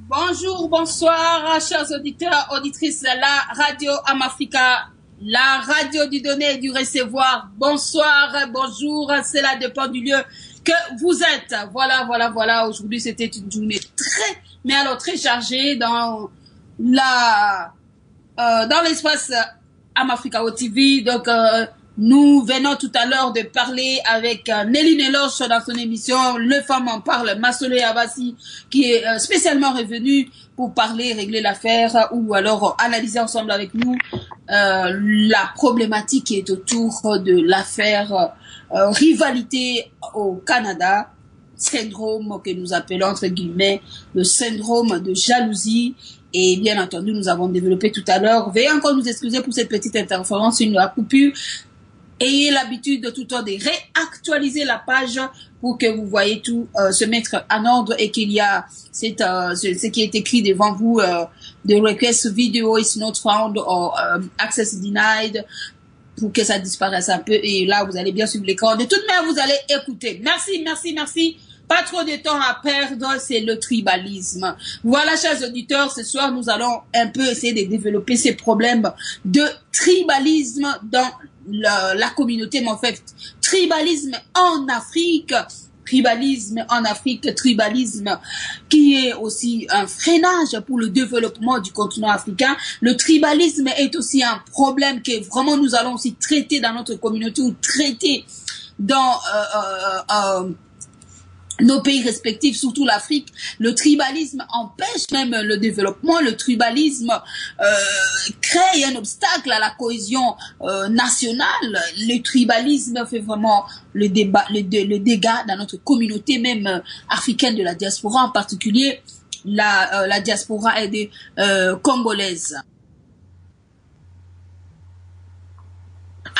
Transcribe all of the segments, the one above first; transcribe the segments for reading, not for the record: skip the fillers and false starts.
Bonjour, bonsoir, chers auditeurs, auditrices, la radio Amafrica, la radio du donner et du recevoir. Bonsoir, bonjour, cela dépend du lieu que vous êtes. Voilà. Aujourd'hui, c'était une journée très chargée dans l'espace Amafrica TV. Donc, nous venons tout à l'heure de parler avec Nelly Neloche dans son émission Le Femme en parle, Massolé Abassi, qui est spécialement revenu pour parler, régler l'affaire ou alors analyser ensemble avec nous la problématique qui est autour de l'affaire rivalité au Canada, syndrome que nous appelons entre guillemets le syndrome de jalousie. Et bien entendu, nous avons développé tout à l'heure. Veuillez encore nous excuser pour cette petite interférence, une coupure. Ayez l'habitude de tout le temps de réactualiser la page pour que vous voyez tout se mettre en ordre et qu'il y a ce qui est écrit devant vous, the request video is not found or access denied, pour que ça disparaisse un peu. Et là, vous allez bien suivre l'écran. De toute manière, vous allez écouter. Merci. Pas trop de temps à perdre, c'est le tribalisme. Voilà, chers auditeurs, ce soir, nous allons un peu essayer de développer ces problèmes de tribalisme dans la communauté, mais en fait, tribalisme en Afrique, tribalisme en Afrique, tribalisme qui est aussi un freinage pour le développement du continent africain. Le tribalisme est aussi un problème que vraiment nous allons aussi traiter dans notre communauté ou traiter dans nos pays respectifs, surtout l'Afrique. Le tribalisme empêche même le développement. Le tribalisme crée un obstacle à la cohésion nationale. Le tribalisme fait vraiment le dégât dans notre communauté même africaine de la diaspora, en particulier la diaspora congolaise.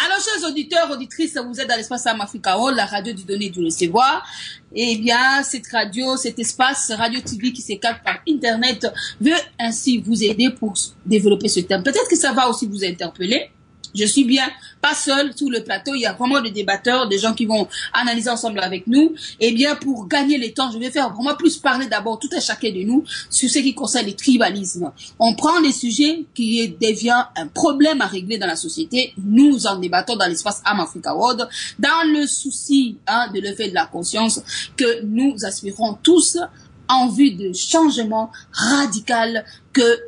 Alors, chers auditeurs, auditrices, vous êtes dans l'espace Am Africa World, la radio du donner et du recevoir. Eh bien, cette radio, cet espace Radio TV qui s'écarte par Internet veut ainsi vous aider pour développer ce thème. Peut-être que ça va aussi vous interpeller. Je suis bien pas seul sur le plateau, il y a vraiment des débatteurs, des gens qui vont analyser ensemble avec nous. Eh bien, pour gagner le temps, je vais faire vraiment plus parler d'abord tout à chacun de nous sur ce qui concerne le tribalisme. On prend des sujets qui deviennent un problème à régler dans la société. Nous en débattons dans l'espace Am Africa World, dans le souci de lever de la conscience que nous aspirons tous en vue de changement radical que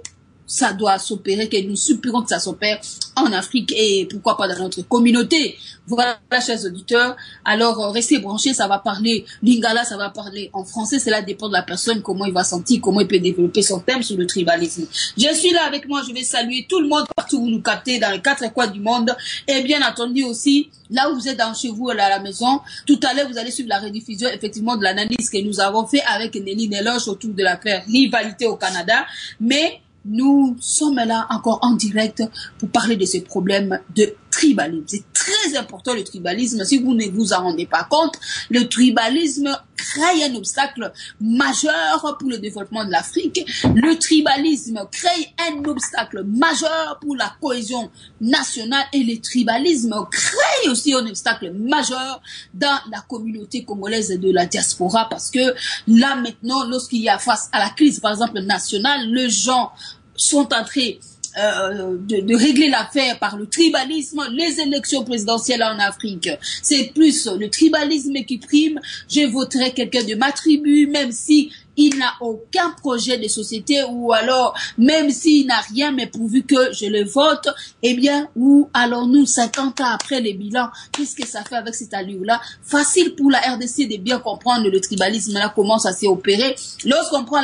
ça doit s'opérer, que nous supplions que ça s'opère en Afrique et pourquoi pas dans notre communauté. Voilà, chers auditeurs. Alors, restez branchés, ça va parler lingala, ça va parler en français. Cela dépend de la personne, comment il va sentir, comment il peut développer son thème sur le tribalisme. Je suis là avec moi, je vais saluer tout le monde partout où vous nous captez, dans les 4 coins du monde. Et bien entendu aussi, là où vous êtes chez vous, à la maison, tout à l'heure, vous allez suivre la rediffusion, effectivement, de l'analyse que nous avons fait avec Nelly Neloche autour de l'affaire rivalité au Canada. Mais nous sommes là encore en direct pour parler de ces problèmes de tribalisme. C'est très important le tribalisme. Si vous ne vous en rendez pas compte, le tribalisme crée un obstacle majeur pour le développement de l'Afrique. Le tribalisme crée un obstacle majeur pour la cohésion nationale et le tribalisme crée aussi un obstacle majeur dans la communauté congolaise de la diaspora parce que là maintenant, lorsqu'il y a face à la crise, par exemple nationale, les gens sont en train de régler l'affaire par le tribalisme. Les élections présidentielles en Afrique, c'est plus le tribalisme qui prime. Je voterai quelqu'un de ma tribu, même si il n'a aucun projet de société, ou alors même s'il n'a rien, mais pourvu que je le vote, eh bien, où allons-nous 50 ans après les bilans? Qu'est-ce que ça fait avec cette allure-là? Facile pour la RDC de bien comprendre le tribalisme là, comment ça s'est opéré. Lorsqu'on prend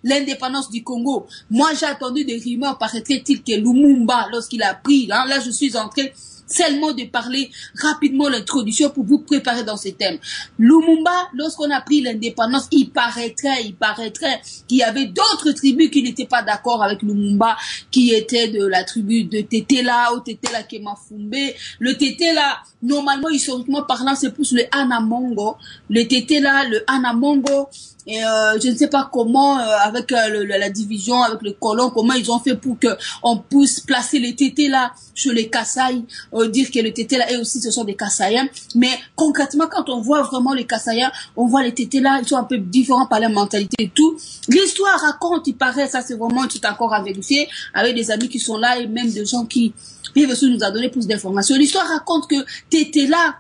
l'indépendance du Congo, moi j'ai attendu des rumeurs, paraîtrait-il que Lumumba, lorsqu'il a pris, là je suis entré seulement de parler rapidement l'introduction pour vous préparer dans ce thème. Lumumba, lorsqu'on a pris l'indépendance, il paraîtrait qu'il y avait d'autres tribus qui n'étaient pas d'accord avec Lumumba, qui étaient de la tribu de Tetela ou Tetela Kemafumbe. Le Tetela, normalement, historiquement parlant, c'est plus le Anamongo. Le Tetela, le Anamongo. Et je ne sais pas comment, avec la division, avec le colon, comment ils ont fait pour que on puisse placer les tétés là chez les Kasaï, dire que les tétés là, et aussi ce sont des Kasaïens. Mais concrètement, quand on voit vraiment les Kasaïens, on voit les tétés là, ils sont un peu différents par leur mentalité et tout. L'histoire raconte, il paraît, ça c'est vraiment tout encore à vérifier, avec des amis qui sont là et même des gens qui vivent aussi nous a donné plus d'informations. L'histoire raconte que tétés là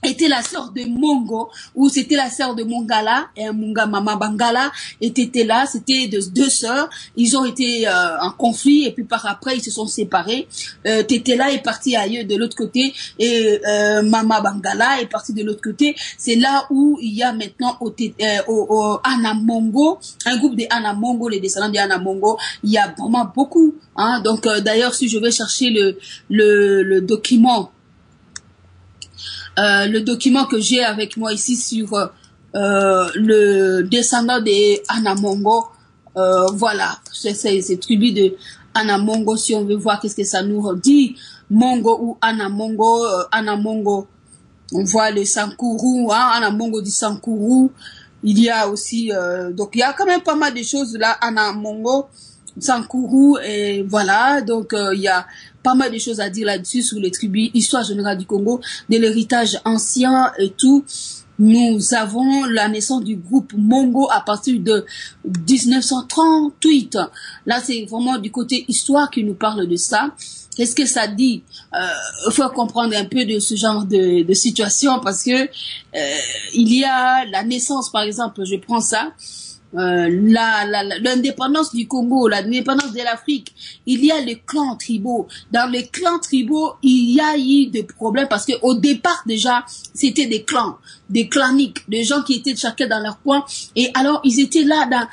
était la sœur de Mongo, ou c'était la sœur de Mongala, et Munga Mama Bangala était là, c'était deux sœurs, ils ont été en conflit, et puis par après, ils se sont séparés. Tetela est parti ailleurs de l'autre côté, et Mama Bangala est parti de l'autre côté. C'est là où il y a maintenant au Anamongo, un groupe de Anamongo, les descendants de Anamongo, il y a vraiment beaucoup. Hein. Donc d'ailleurs, si je vais chercher le document, le document que j'ai avec moi ici sur le descendant des Anamongo, voilà, c'est tribu de Anamongo. Si on veut voir qu'est-ce que ça nous dit, Mongo ou Anamongo, Anamongo, on voit le Sankuru, hein, Anamongo du Sankuru. Il y a aussi, donc il y a quand même pas mal de choses là, Anamongo, Sankuru, et voilà, donc il y a pas mal de choses à dire là-dessus sur les tribus, histoire générale du Congo, de l'héritage ancien et tout. nous avons la naissance du groupe Mongo à partir de 1938. Là, c'est vraiment du côté histoire qui nous parle de ça. Qu'est-ce que ça dit? Faut comprendre un peu de ce genre de situation parce que il y a la naissance, par exemple, je prends ça. L'indépendance du Congo, l'indépendance de l'Afrique, il y a les clans tribaux. Dans les clans tribaux, il y a eu des problèmes parce que au départ déjà, c'était des clans, des claniques, des gens qui étaient chacun dans leur coin. Et alors, ils étaient là,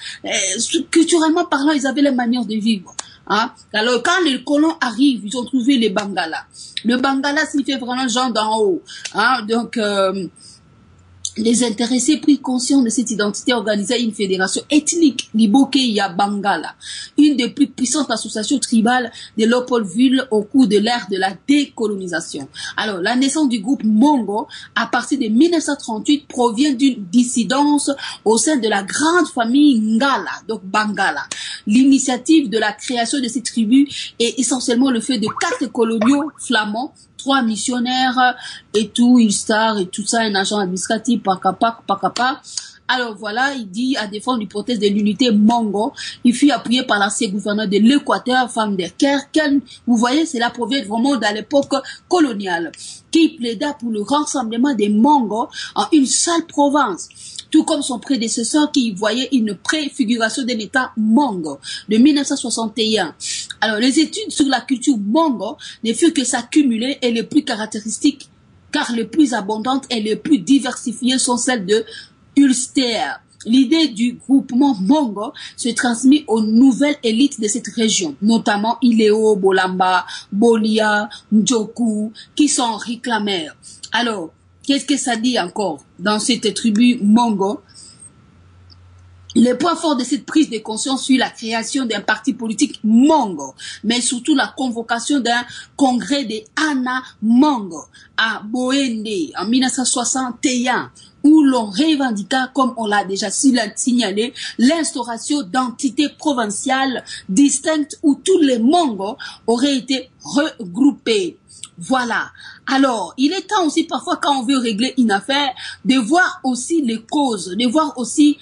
culturellement parlant, ils avaient les manières de vivre. Hein? Alors, quand les colons arrivent, ils ont trouvé les Bangala. Le Bangala signifie vraiment gens d'en haut. Hein? Donc, les intéressés pris conscients de cette identité organisée une fédération ethnique, l'Ibokeya Bangala, une des plus puissantes associations tribales de Léopoldville au cours de l'ère de la décolonisation. Alors, la naissance du groupe Mongo, à partir de 1938, provient d'une dissidence au sein de la grande famille Ngala, donc Bangala. L'initiative de la création de cette tribu est essentiellement le fait de 4 coloniaux flamands, 3 missionnaires et tout, une star et tout ça, un agent administratif, pakapa. Alors voilà, il dit à défendre l'hypothèse de l'unité Mongo. Il fut appuyé par l'ancien gouverneur de l'Équateur, femme de Kerken. Vous voyez, cela provient vraiment de l'époque coloniale, qui plaida pour le rassemblement des Mongo en une seule province. Tout comme son prédécesseur qui voyait une préfiguration d'un État Mongo de 1961. Alors, les études sur la culture Mongo ne furent que s'accumuler et les plus caractéristiques, car les plus abondantes et les plus diversifiées sont celles de Ulster. L'idée du groupement Mongo se transmet aux nouvelles élites de cette région, notamment Ileo, Bolamba, Bolia, Ndjoku, qui sont réclamés. Alors, qu'est-ce que ça dit encore dans cette tribu Mongo? Le point fort de cette prise de conscience fut la création d'un parti politique Mongo, mais surtout la convocation d'un congrès des Ana Mongo à Boende en 1961, où l'on revendiqua, comme on l'a déjà signalé, l'instauration d'entités provinciales distinctes où tous les Mongos auraient été regroupés. Voilà. Alors, il est temps aussi parfois quand on veut régler une affaire de voir aussi les causes, de voir aussi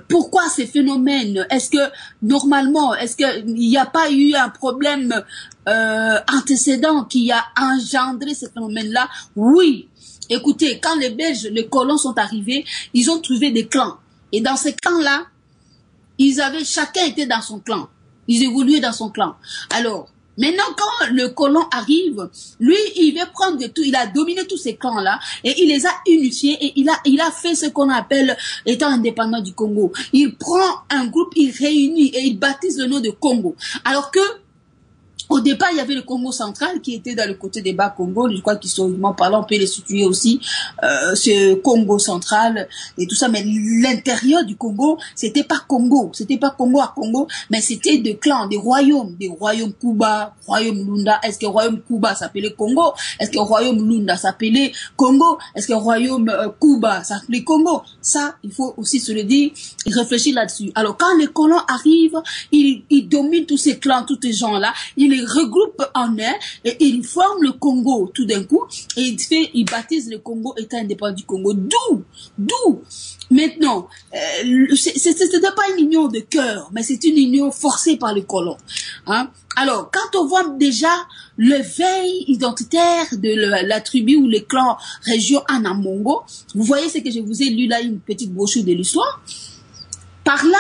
pourquoi ces phénomènes. Est-ce que normalement, est-ce qu'il n'y a pas eu un problème antécédent qui a engendré ces phénomènes-là? Oui. Écoutez, quand les Belges, les colons sont arrivés, ils ont trouvé des clans. Et dans ces clans-là, chacun était dans son clan. Ils évoluaient dans son clan. Alors, maintenant, quand le colon arrive, lui, il veut prendre de tout, il a dominé tous ces clans-là, et il les a unifiés, et il a fait ce qu'on appelle étant indépendant du Congo. Il prend un groupe, il réunit, et il baptise le nom de Congo. Alors que, au départ, il y avait le Congo central qui était dans le côté des Bas-Congo. Je crois qu'historiquement parlant, on peut les situer aussi, ce Congo central et tout ça. Mais l'intérieur du Congo, c'était pas Congo. C'était pas Congo à Congo, mais c'était des clans, des royaumes Kuba, royaume Lunda. Est-ce que le royaume Kuba s'appelait Congo? Est-ce que le royaume Lunda s'appelait Congo? Est-ce que le royaume Kuba s'appelait Congo? Ça, il faut aussi se le dire, il réfléchit là-dessus. Alors, quand les colons arrivent, ils dominent tous ces clans, tous ces gens-là, ils les regroupent en un et ils forment le Congo tout d'un coup et ils baptisent le Congo État indépendant du Congo. D'où maintenant, c'était pas une union de cœur, mais c'est une union forcée par les colons. Hein? Alors, quand on voit déjà le veille identitaire de la tribu ou les clans région Anamongo, vous voyez ce que je vous ai lu là, une petite brochure de l'histoire. Par là,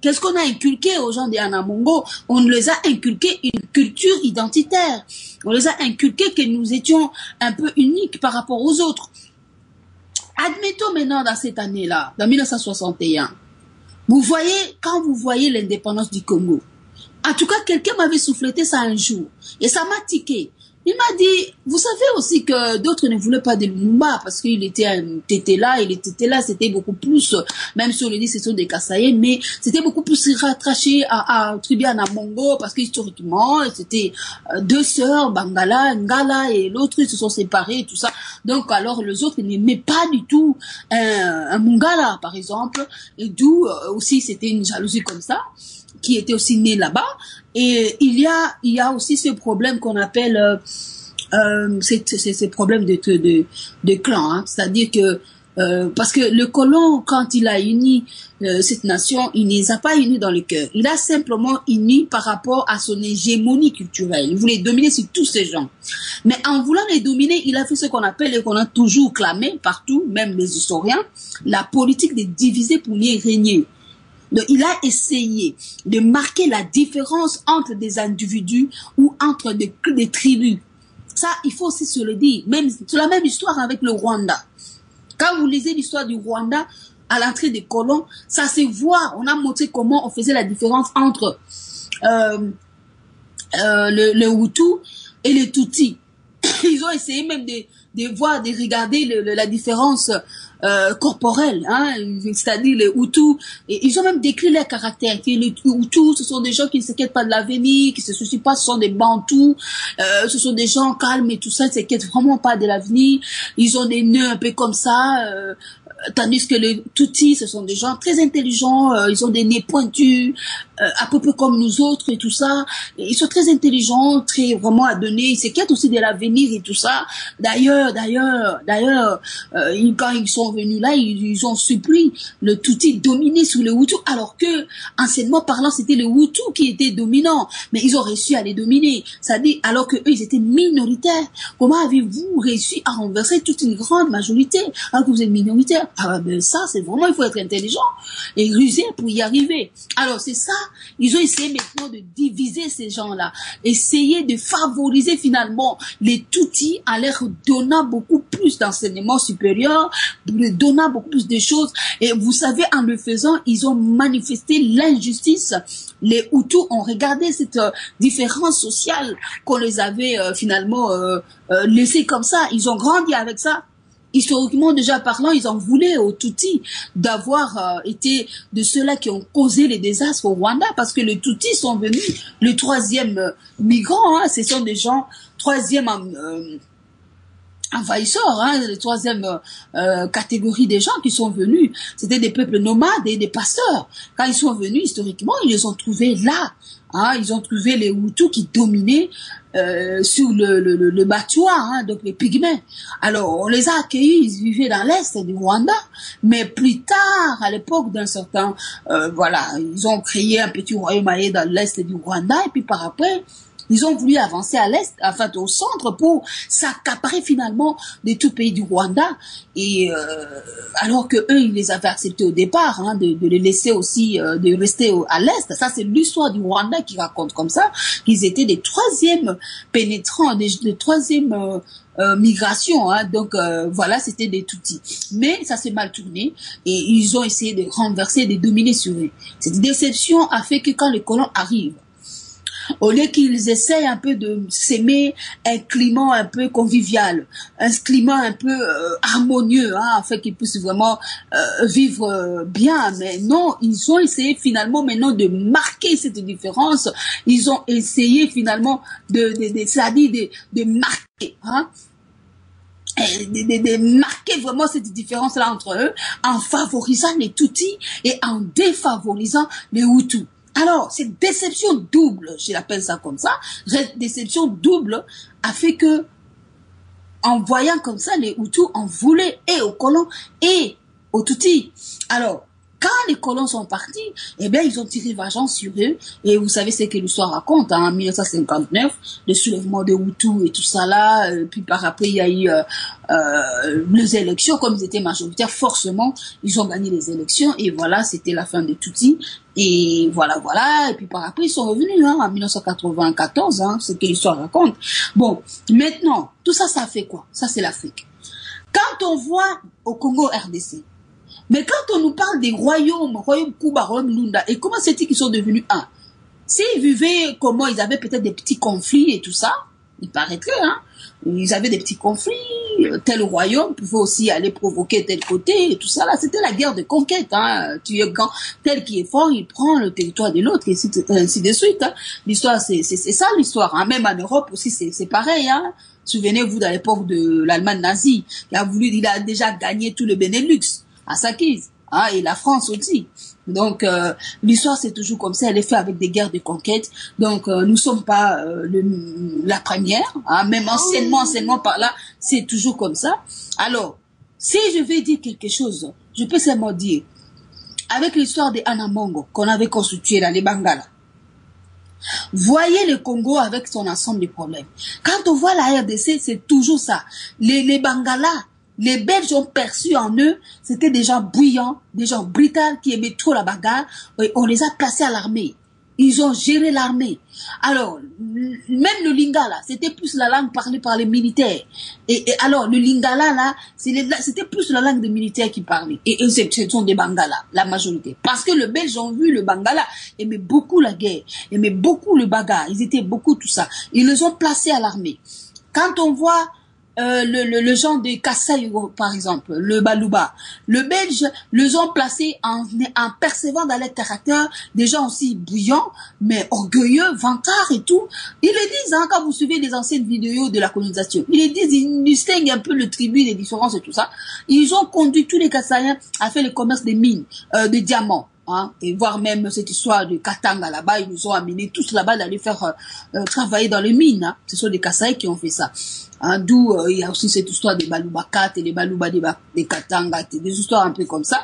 qu'est-ce qu'on a inculqué aux gens des Anamongo? On les a inculqué une culture identitaire. On les a inculqué que nous étions un peu uniques par rapport aux autres. Admettons maintenant dans cette année-là, dans 1961, quand vous voyez l'indépendance du Congo, en tout cas, quelqu'un m'avait souffleté ça un jour et ça m'a tiqué. Il m'a dit, vous savez aussi que d'autres ne voulaient pas de Lumumba parce qu'il était là, c'était beaucoup plus, même si on le dit, ce sont des Kasaïens, mais c'était beaucoup plus rattaché à tribu Anamongo parce qu'historiquement, c'était 2 sœurs, Bangala, Ngala et l'autre, ils se sont séparés et tout ça. Donc, alors, les autres n'aimaient pas du tout un Mungala, par exemple, et d'où aussi c'était une jalousie comme ça, qui était aussi né là-bas. Et il y a aussi ce problème qu'on appelle ces problèmes de clan, hein. C'est-à-dire que Parce que le colon, quand il a uni cette nation, il ne les a pas unis dans le cœur. Il a simplement uni par rapport à son hégémonie culturelle. Il voulait dominer sur tous ces gens. Mais en voulant les dominer, il a fait ce qu'on appelle et qu'on a toujours clamé partout, même les historiens, la politique de diviser pour mieux régner. Donc, il a essayé de marquer la différence entre des individus ou entre des tribus. Ça, il faut aussi se le dire. Même, c'est la même histoire avec le Rwanda. Quand vous lisez l'histoire du Rwanda, à l'entrée des colons, ça se voit. On a montré comment on faisait la différence entre le Hutu et le Tutsi. Ils ont essayé même de voir, de regarder la différence corporelle, hein, c'est-à-dire les Hutus. Et ils ont même décrit leur caractère. Les Hutus, ce sont des gens qui ne s'inquiètent pas de l'avenir, qui ne se soucient pas, ce sont des Bantous, ce sont des gens calmes et tout ça, ils ne s'inquiètent vraiment pas de l'avenir. Ils ont des nœuds un peu comme ça, tandis que les Tutsis, ce sont des gens très intelligents, ils ont des nez pointus, à peu près comme nous autres et tout ça. Et ils sont très intelligents, très vraiment à donner, ils s'inquiètent aussi de l'avenir et tout ça. D'ailleurs, quand ils sont venus là, ils ont suppris le Tutsi dominer sur le Hutu, alors que, anciennement parlant, c'était le Hutu qui était dominant. Mais ils ont réussi à les dominer. C'est-à-dire, alors que eux, ils étaient minoritaires. Comment avez-vous réussi à renverser toute une grande majorité alors que vous êtes minoritaire? Ah ben ça, c'est vraiment, il faut être intelligent et rusé pour y arriver. Alors c'est ça, ils ont essayé maintenant de diviser ces gens-là, essayer de favoriser finalement les Tutsis en leur donnant beaucoup plus d'enseignement supérieur, leur donnant beaucoup plus de choses. Et vous savez, en le faisant, ils ont manifesté l'injustice. Les Hutus ont regardé cette différence sociale qu'on les avait finalement laissée comme ça. Ils ont grandi avec ça. Historiquement déjà parlant, ils en voulaient aux Tutsis d'avoir été de ceux-là qui ont causé les désastres au Rwanda, parce que les Tutsis sont venus, le troisième migrant, hein, ce sont des gens, troisième envahisseurs, hein, les troisième catégorie des gens qui sont venus, c'était des peuples nomades et des pasteurs. Quand ils sont venus, historiquement, ils les ont trouvés là. Hein, ils ont trouvé les Hutus qui dominaient sur le Batua, hein, donc les Pygmées. Alors, on les a accueillis, ils vivaient dans l'est du Rwanda, mais plus tard, à l'époque d'un certain, voilà, ils ont créé un petit royaume dans l'est du Rwanda, et puis par après, ils ont voulu avancer à l'est, enfin au centre, pour s'accaparer finalement de tout pays du Rwanda. Et alors que eux, ils les avaient acceptés au départ, hein, de les laisser aussi, de rester à l'est. Ça, c'est l'histoire du Rwanda qui raconte comme ça qu'ils étaient des troisièmes pénétrants, des troisièmes migration, hein, donc voilà, c'était des Tutsis. Mais ça s'est mal tourné et ils ont essayé de renverser, de dominer sur eux. Cette déception a fait que quand les colons arrivent, au lieu qu'ils essayent un peu de s'aimer un climat un peu convivial, un climat un peu harmonieux, hein, afin qu'ils puissent vraiment vivre bien, mais non, ils ont essayé finalement maintenant de marquer cette différence. Ils ont essayé finalement c'est-à-dire de marquer, hein, de marquer vraiment cette différence-là entre eux, en favorisant les Tutsis et en défavorisant les Hutus. Alors, cette déception double, je l'appelle ça comme ça, déception double a fait que, en voyant comme ça, les Hutus en voulaient et aux colons et aux Tutsis. Alors, quand les colons sont partis, eh bien, ils ont tiré vengeance sur eux. Et vous savez ce que l'histoire raconte, hein, en 1959, le soulèvement des Hutus et tout ça là. Puis par après, il y a eu les élections. Comme ils étaient majoritaires, forcément, ils ont gagné les élections. Et voilà, c'était la fin des Tutsis. Et voilà. Et puis par après, ils sont revenus, hein, en 1994, hein, ce que l'histoire raconte. Bon, maintenant, tout ça, ça fait quoi? Ça, c'est l'Afrique. Quand on voit au Congo RDC, mais quand on nous parle des royaumes Kuba, royaume Lunda, et comment c'est-il qu'ils sont devenus un? S'ils vivaient comment, ils avaient peut-être des petits conflits et tout ça, il paraîtrait, hein, ils avaient des petits conflits, tel royaume pouvait aussi aller provoquer tel côté, et tout ça là, c'était la guerre de conquête, hein, tu es grand, tel qui est fort, il prend le territoire de l'autre, et ainsi de suite, hein. L'histoire, c'est ça l'histoire, hein. Même en Europe aussi, c'est pareil, hein. Souvenez-vous de l'époque de l'Allemagne nazie, il a déjà gagné tout le Benelux à sa guise, hein, et la France aussi. Donc l'histoire c'est toujours comme ça, elle est faite avec des guerres de conquête. Donc nous sommes pas la première, hein, même anciennement par là, c'est toujours comme ça. Alors Si je vais dire quelque chose, je peux seulement dire, avec l'histoire de Anamongo qu'on avait constitué dans les Bangala, voyez le Congo avec son ensemble de problèmes. Quand on voit la RDC, c'est toujours ça. Les Bangala, les Belges ont perçu en eux, c'était des gens bouillants, des gens brutaux qui aimaient trop la bagarre. Et on les a placés à l'armée. Ils ont géré l'armée. Alors, même le Lingala, c'était plus la langue parlée par les militaires. Et alors, le Lingala, là, c'était plus la langue des militaires qui parlaient. Et ce sont des Bangala, la majorité. Parce que les Belges ont vu le Bangala, aimaient beaucoup la guerre, aimaient beaucoup le bagarre, ils étaient beaucoup tout ça. Ils les ont placés à l'armée. Quand on voit le genre de Kassai, par exemple, le Balouba, le Belge, les ont placés en percevant dans leur caractère des gens aussi bouillants, mais orgueilleux, vantards et tout. Ils le disent, hein, quand vous suivez les anciennes vidéos de la colonisation, ils le disent, ils distinguent un peu le tribut, les différences et tout ça. Ils ont conduit tous les Kassaïens à faire le commerce des mines, des diamants. Hein, et voire même cette histoire de Katanga là-bas, ils nous ont amenés tous là-bas d'aller faire travailler dans les mines. Hein. Ce sont des Kasaïs qui ont fait ça. Hein, d'où il y a aussi cette histoire des Balouba 4 et les Balouba des Katanga, des histoires un peu comme ça.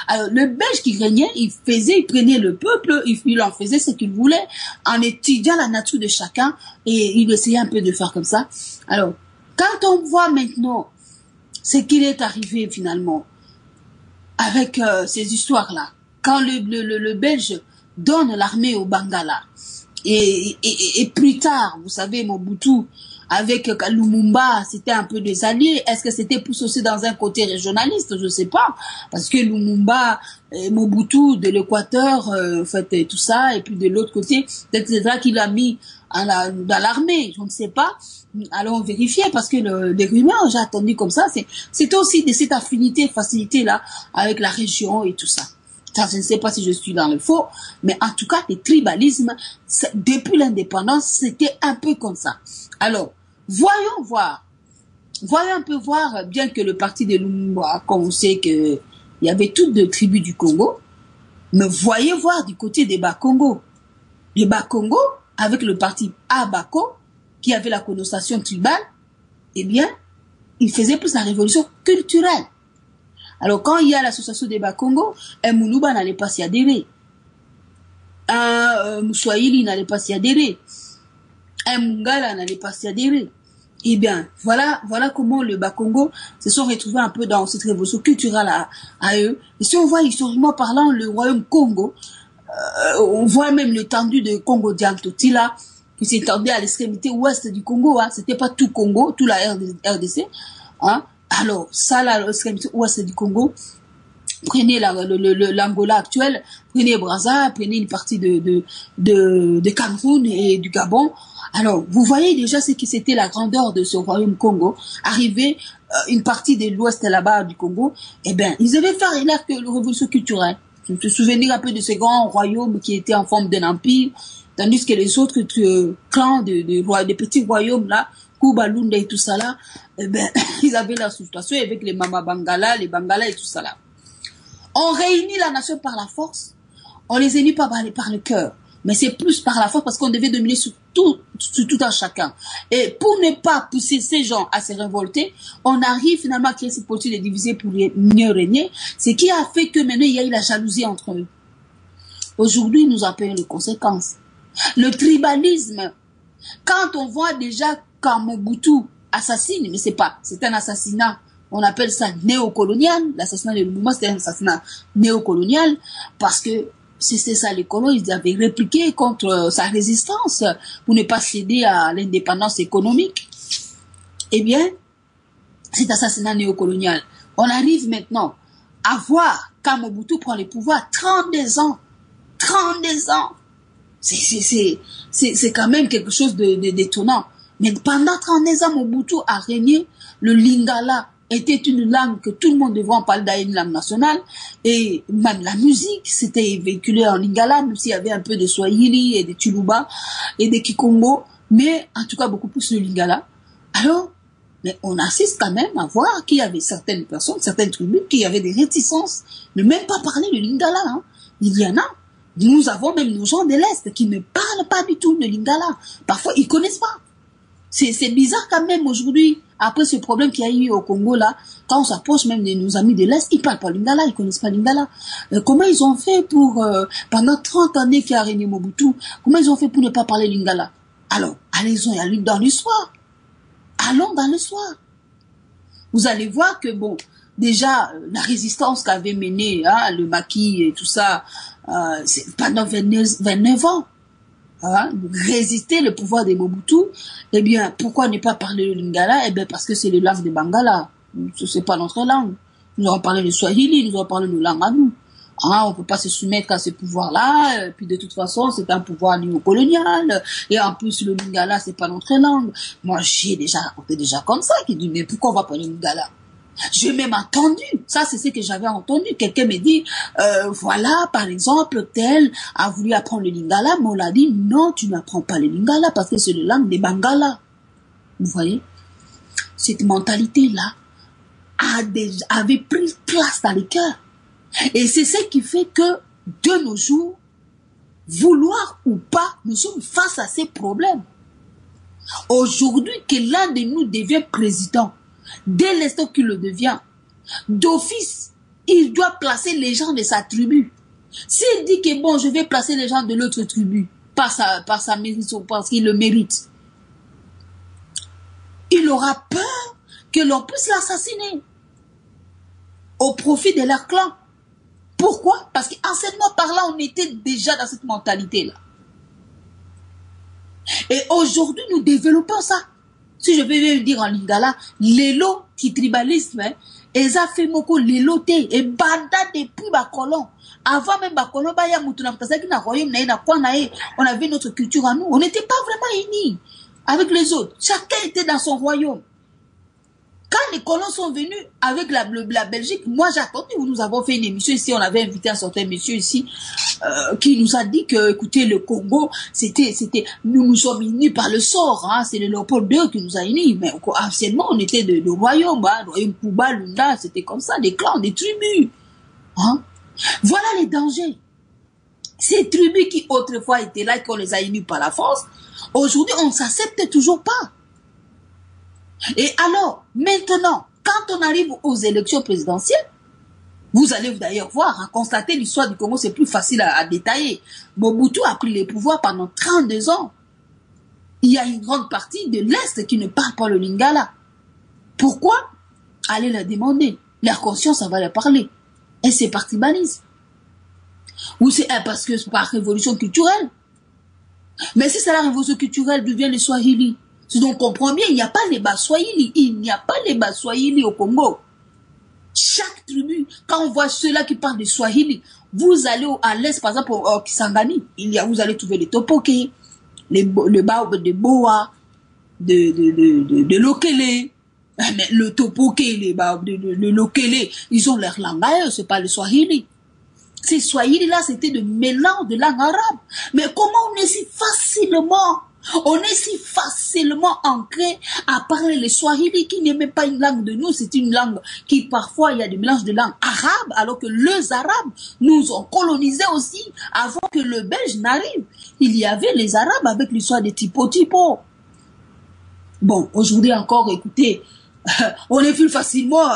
Alors, le Belge qui régnait, il prenait le peuple, il en faisait ce qu'il voulait, en étudiant la nature de chacun, et il essayait un peu de faire comme ça. Alors, quand on voit maintenant ce qu'il est arrivé finalement avec ces histoires-là, quand le Belge donne l'armée au Bangala, et plus tard, vous savez, Mobutu, avec Lumumba, c'était un peu des alliés. Est-ce que c'était plus aussi dans un côté régionaliste? Je ne sais pas. Parce que Lumumba, Mobutu de l'Équateur, en fait, tout ça, et puis de l'autre côté, peut-être c'est ça qu'il a mis dans l'armée. Je ne sais pas. Allons vérifier, parce que les rumeurs, j'ai attendu comme ça, c'était aussi de cette affinité, facilité-là, avec la région et tout ça. Ça, je ne sais pas si je suis dans le faux, mais en tout cas, le tribalisme, depuis l'indépendance, c'était un peu comme ça. Alors, voyons un peu voir, bien que le parti de Lumumba, comme on sait qu'il y avait toutes les tribus du Congo, mais voyez voir du côté des Bas-Congo. Les Bas-Congo, avec le parti Abako, qui avait la connotation tribale, eh bien, il faisait plus la révolution culturelle. Alors, quand il y a l'association des Bas-Congo, un Moulouba n'allait pas s'y adhérer. Un Moussouaïli n'allait pas s'y adhérer. Un Mungala n'allait pas s'y adhérer. Eh bien, voilà comment le Bas-Congo se sont retrouvés un peu dans cette révolution culturelle à eux. Et si on voit historiquement parlant le royaume Congo, on voit même l'étendue de Congo Diantotila, qui s'étendait à l'extrémité ouest du Congo. Hein. C'était pas tout Congo, tout la RDC. Hein. Alors, ça, là, l'extrémité ouest du Congo, prenez l'Angola actuelle, prenez Brazza, prenez une partie de Cameroun et du Gabon. Alors, vous voyez déjà ce qui c'était la grandeur de ce royaume Congo. Arrivé une partie de l'ouest là-bas du Congo, eh ben, ils avaient fait une révolution culturelle. Je me souviens un peu de ces grands royaumes qui étaient en forme d'un empire, tandis que les autres clans des petits royaumes là, Kuba, Lunda et tout ça là, eh ben, ils avaient la situation avec les Mama Bangala, les Bangala et tout ça là. On réunit la nation par la force, on les élit pas par le cœur, mais c'est plus par la force parce qu'on devait dominer sur tout un chacun. Et pour ne pas pousser ces gens à se révolter, on arrive finalement à créer cette politique de diviser pour mieux régner, ce qui a fait que maintenant il y a eu la jalousie entre eux. Aujourd'hui, nous en payons les conséquences. Le tribalisme, quand on voit déjà quand Mobutu assassine, mais c'est un assassinat, on appelle ça néocolonial, l'assassinat de Lumumba c'était un assassinat néocolonial, parce que c'était ça les colons, ils avaient répliqué contre sa résistance pour ne pas céder à l'indépendance économique. Eh bien, cet assassinat néocolonial, on arrive maintenant à voir quand Mobutu prend le pouvoir, 32 ans, c'est quand même quelque chose d'étonnant. Mais pendant 32 ans, Mobutu a régné. Le Lingala était une langue que tout le monde devait en parler, une langue nationale. Et même la musique, c'était véhiculé en Lingala, même s'il y avait un peu de Swahili et de Tuluba et de Kikongo. Mais en tout cas, beaucoup plus le Lingala. Alors, mais on assiste quand même à voir qu'il y avait certaines personnes, certaines tribus, qui avaient des réticences, ne même pas parler le Lingala. Hein. Il y en a. Nous avons même nos gens de l'Est qui ne parlent pas du tout le Lingala. Parfois, ils connaissent pas. C'est bizarre quand même aujourd'hui, après ce problème qu'il y a eu au Congo là, quand on s'approche même de nos amis de l'Est, ils parlent pas Lingala, ils connaissent pas Lingala. Comment ils ont fait pour, pendant 30 années qu'il y a régné Mobutu, comment ils ont fait pour ne pas parler Lingala? Alors, allez dans l'histoire. Allons dans l'histoire. Vous allez voir que bon, déjà, la résistance qu'avait menée, hein, le maquis et tout ça, pendant 29 ans, hein, résister le pouvoir de Mobutu, eh bien, pourquoi ne pas parler le Lingala? Eh bien, parce que c'est le langue de Bangala. C'est pas notre langue. Nous avons parlé le Swahili, nous avons parlé nos langues à nous. Hein, on peut pas se soumettre à ce pouvoir-là, puis de toute façon, c'est un pouvoir néocolonial, et en plus, le Lingala, c'est pas notre langue. Moi, j'ai déjà raconté comme ça, qui dit, mais pourquoi on va parler Lingala? J'ai même entendu, ça c'est ce que j'avais entendu, quelqu'un me dit, voilà, par exemple, tel a voulu apprendre le Lingala, mais on l'a dit, non, tu n'apprends pas le Lingala, parce que c'est la langue des Bangala. Vous voyez? Cette mentalité-là avait pris place dans les cœurs. Et c'est ce qui fait que, de nos jours, vouloir ou pas, nous sommes face à ces problèmes. Aujourd'hui, que l'un de nous devient président, dès l'instant qu'il le devient, d'office, il doit placer les gens de sa tribu. S'il dit que bon, je vais placer les gens de l'autre tribu, par sa mérite, parce qu'il le mérite, il aura peur que l'on puisse l'assassiner au profit de leur clan. Pourquoi? Parce qu'anciennement par là, on était déjà dans cette mentalité-là. Et aujourd'hui, nous développons ça. Si je vais le dire en lingala, l'élo qui tribalisme, ils ont fait beaucoup l'éloté et banda depuis Bakolon. Avant même Bakolon, on avait notre culture à nous. On n'était pas vraiment unis avec les autres. Chacun était dans son royaume. Quand les colons sont venus avec la Belgique, moi j'ai attendu, nous avons fait une émission ici, on avait invité un certain monsieur ici, qui nous a dit que, écoutez, le Congo, nous sommes unis par le sort, hein, c'est le Léopold II qui nous a unis, mais anciennement on était de royaume, hein, le royaume Kuba, Lunda, c'était comme ça, des clans, des tribus, hein. Voilà les dangers. Ces tribus qui autrefois étaient là et qu'on les a unis par la force, aujourd'hui on ne s'accepte toujours pas. Et alors, maintenant, quand on arrive aux élections présidentielles, vous allez d'ailleurs voir, hein, constater l'histoire du Congo, c'est plus facile à détailler. Mobutu a pris les pouvoirs pendant 32 ans. Il y a une grande partie de l'Est qui ne parle pas le Lingala. Pourquoi? Allez leur demander. Leur conscience, ça va leur parler. Et c'est par tribalisme. Ou c'est parce que c'est par révolution culturelle. Mais si c'est la révolution culturelle, d'où vient le Swahili? Si on comprend bien, il n'y a pas les Baswahili. Il n'y a pas les Baswahili au Congo. Chaque tribu, quand on voit ceux-là qui parlent de Swahili, vous allez à l'est, par exemple, au Kisangani, vous allez trouver les Topoke, le Baob de Boa, de Lokele. Mais le Topoke, les Baob de Lokele, ils ont leur langue à eux, c'est pas le Swahili. Ces Swahili-là, c'était de mélange de langue arabe. Mais comment on est si facilement... On est si facilement ancré à parler le Swahili qui n'est même pas une langue de nous, c'est une langue qui parfois il y a des mélanges de langues arabes, alors que les Arabes nous ont colonisés aussi avant que le Belge n'arrive. Il y avait les Arabes avec l'histoire des typo. Bon, aujourd'hui encore, écoutez, on est plus facilement,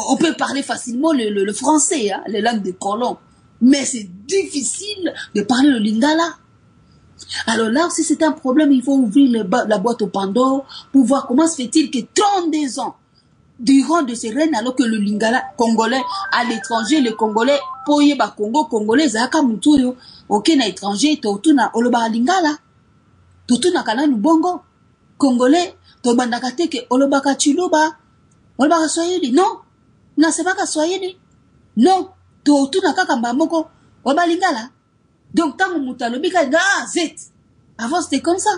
on peut parler facilement le français, hein, les langues des colons, mais c'est difficile de parler le lingala. Alors là aussi c'est un problème, il faut ouvrir la boîte au Pandore pour voir comment se fait-il que 32 ans durant de ces règnes, alors que le lingala congolais à l'étranger, le congolais poye ba Congo congolais zaka mutuyo ok na étranger totuna oloba lingala totuna kana lubongo congolais to bandaka teke oloba ka chiloba oloba Swahili non na sebaka Swahili non totuna kaka mbamoko oloba lingala. Donc, tant que avant c'était comme ça.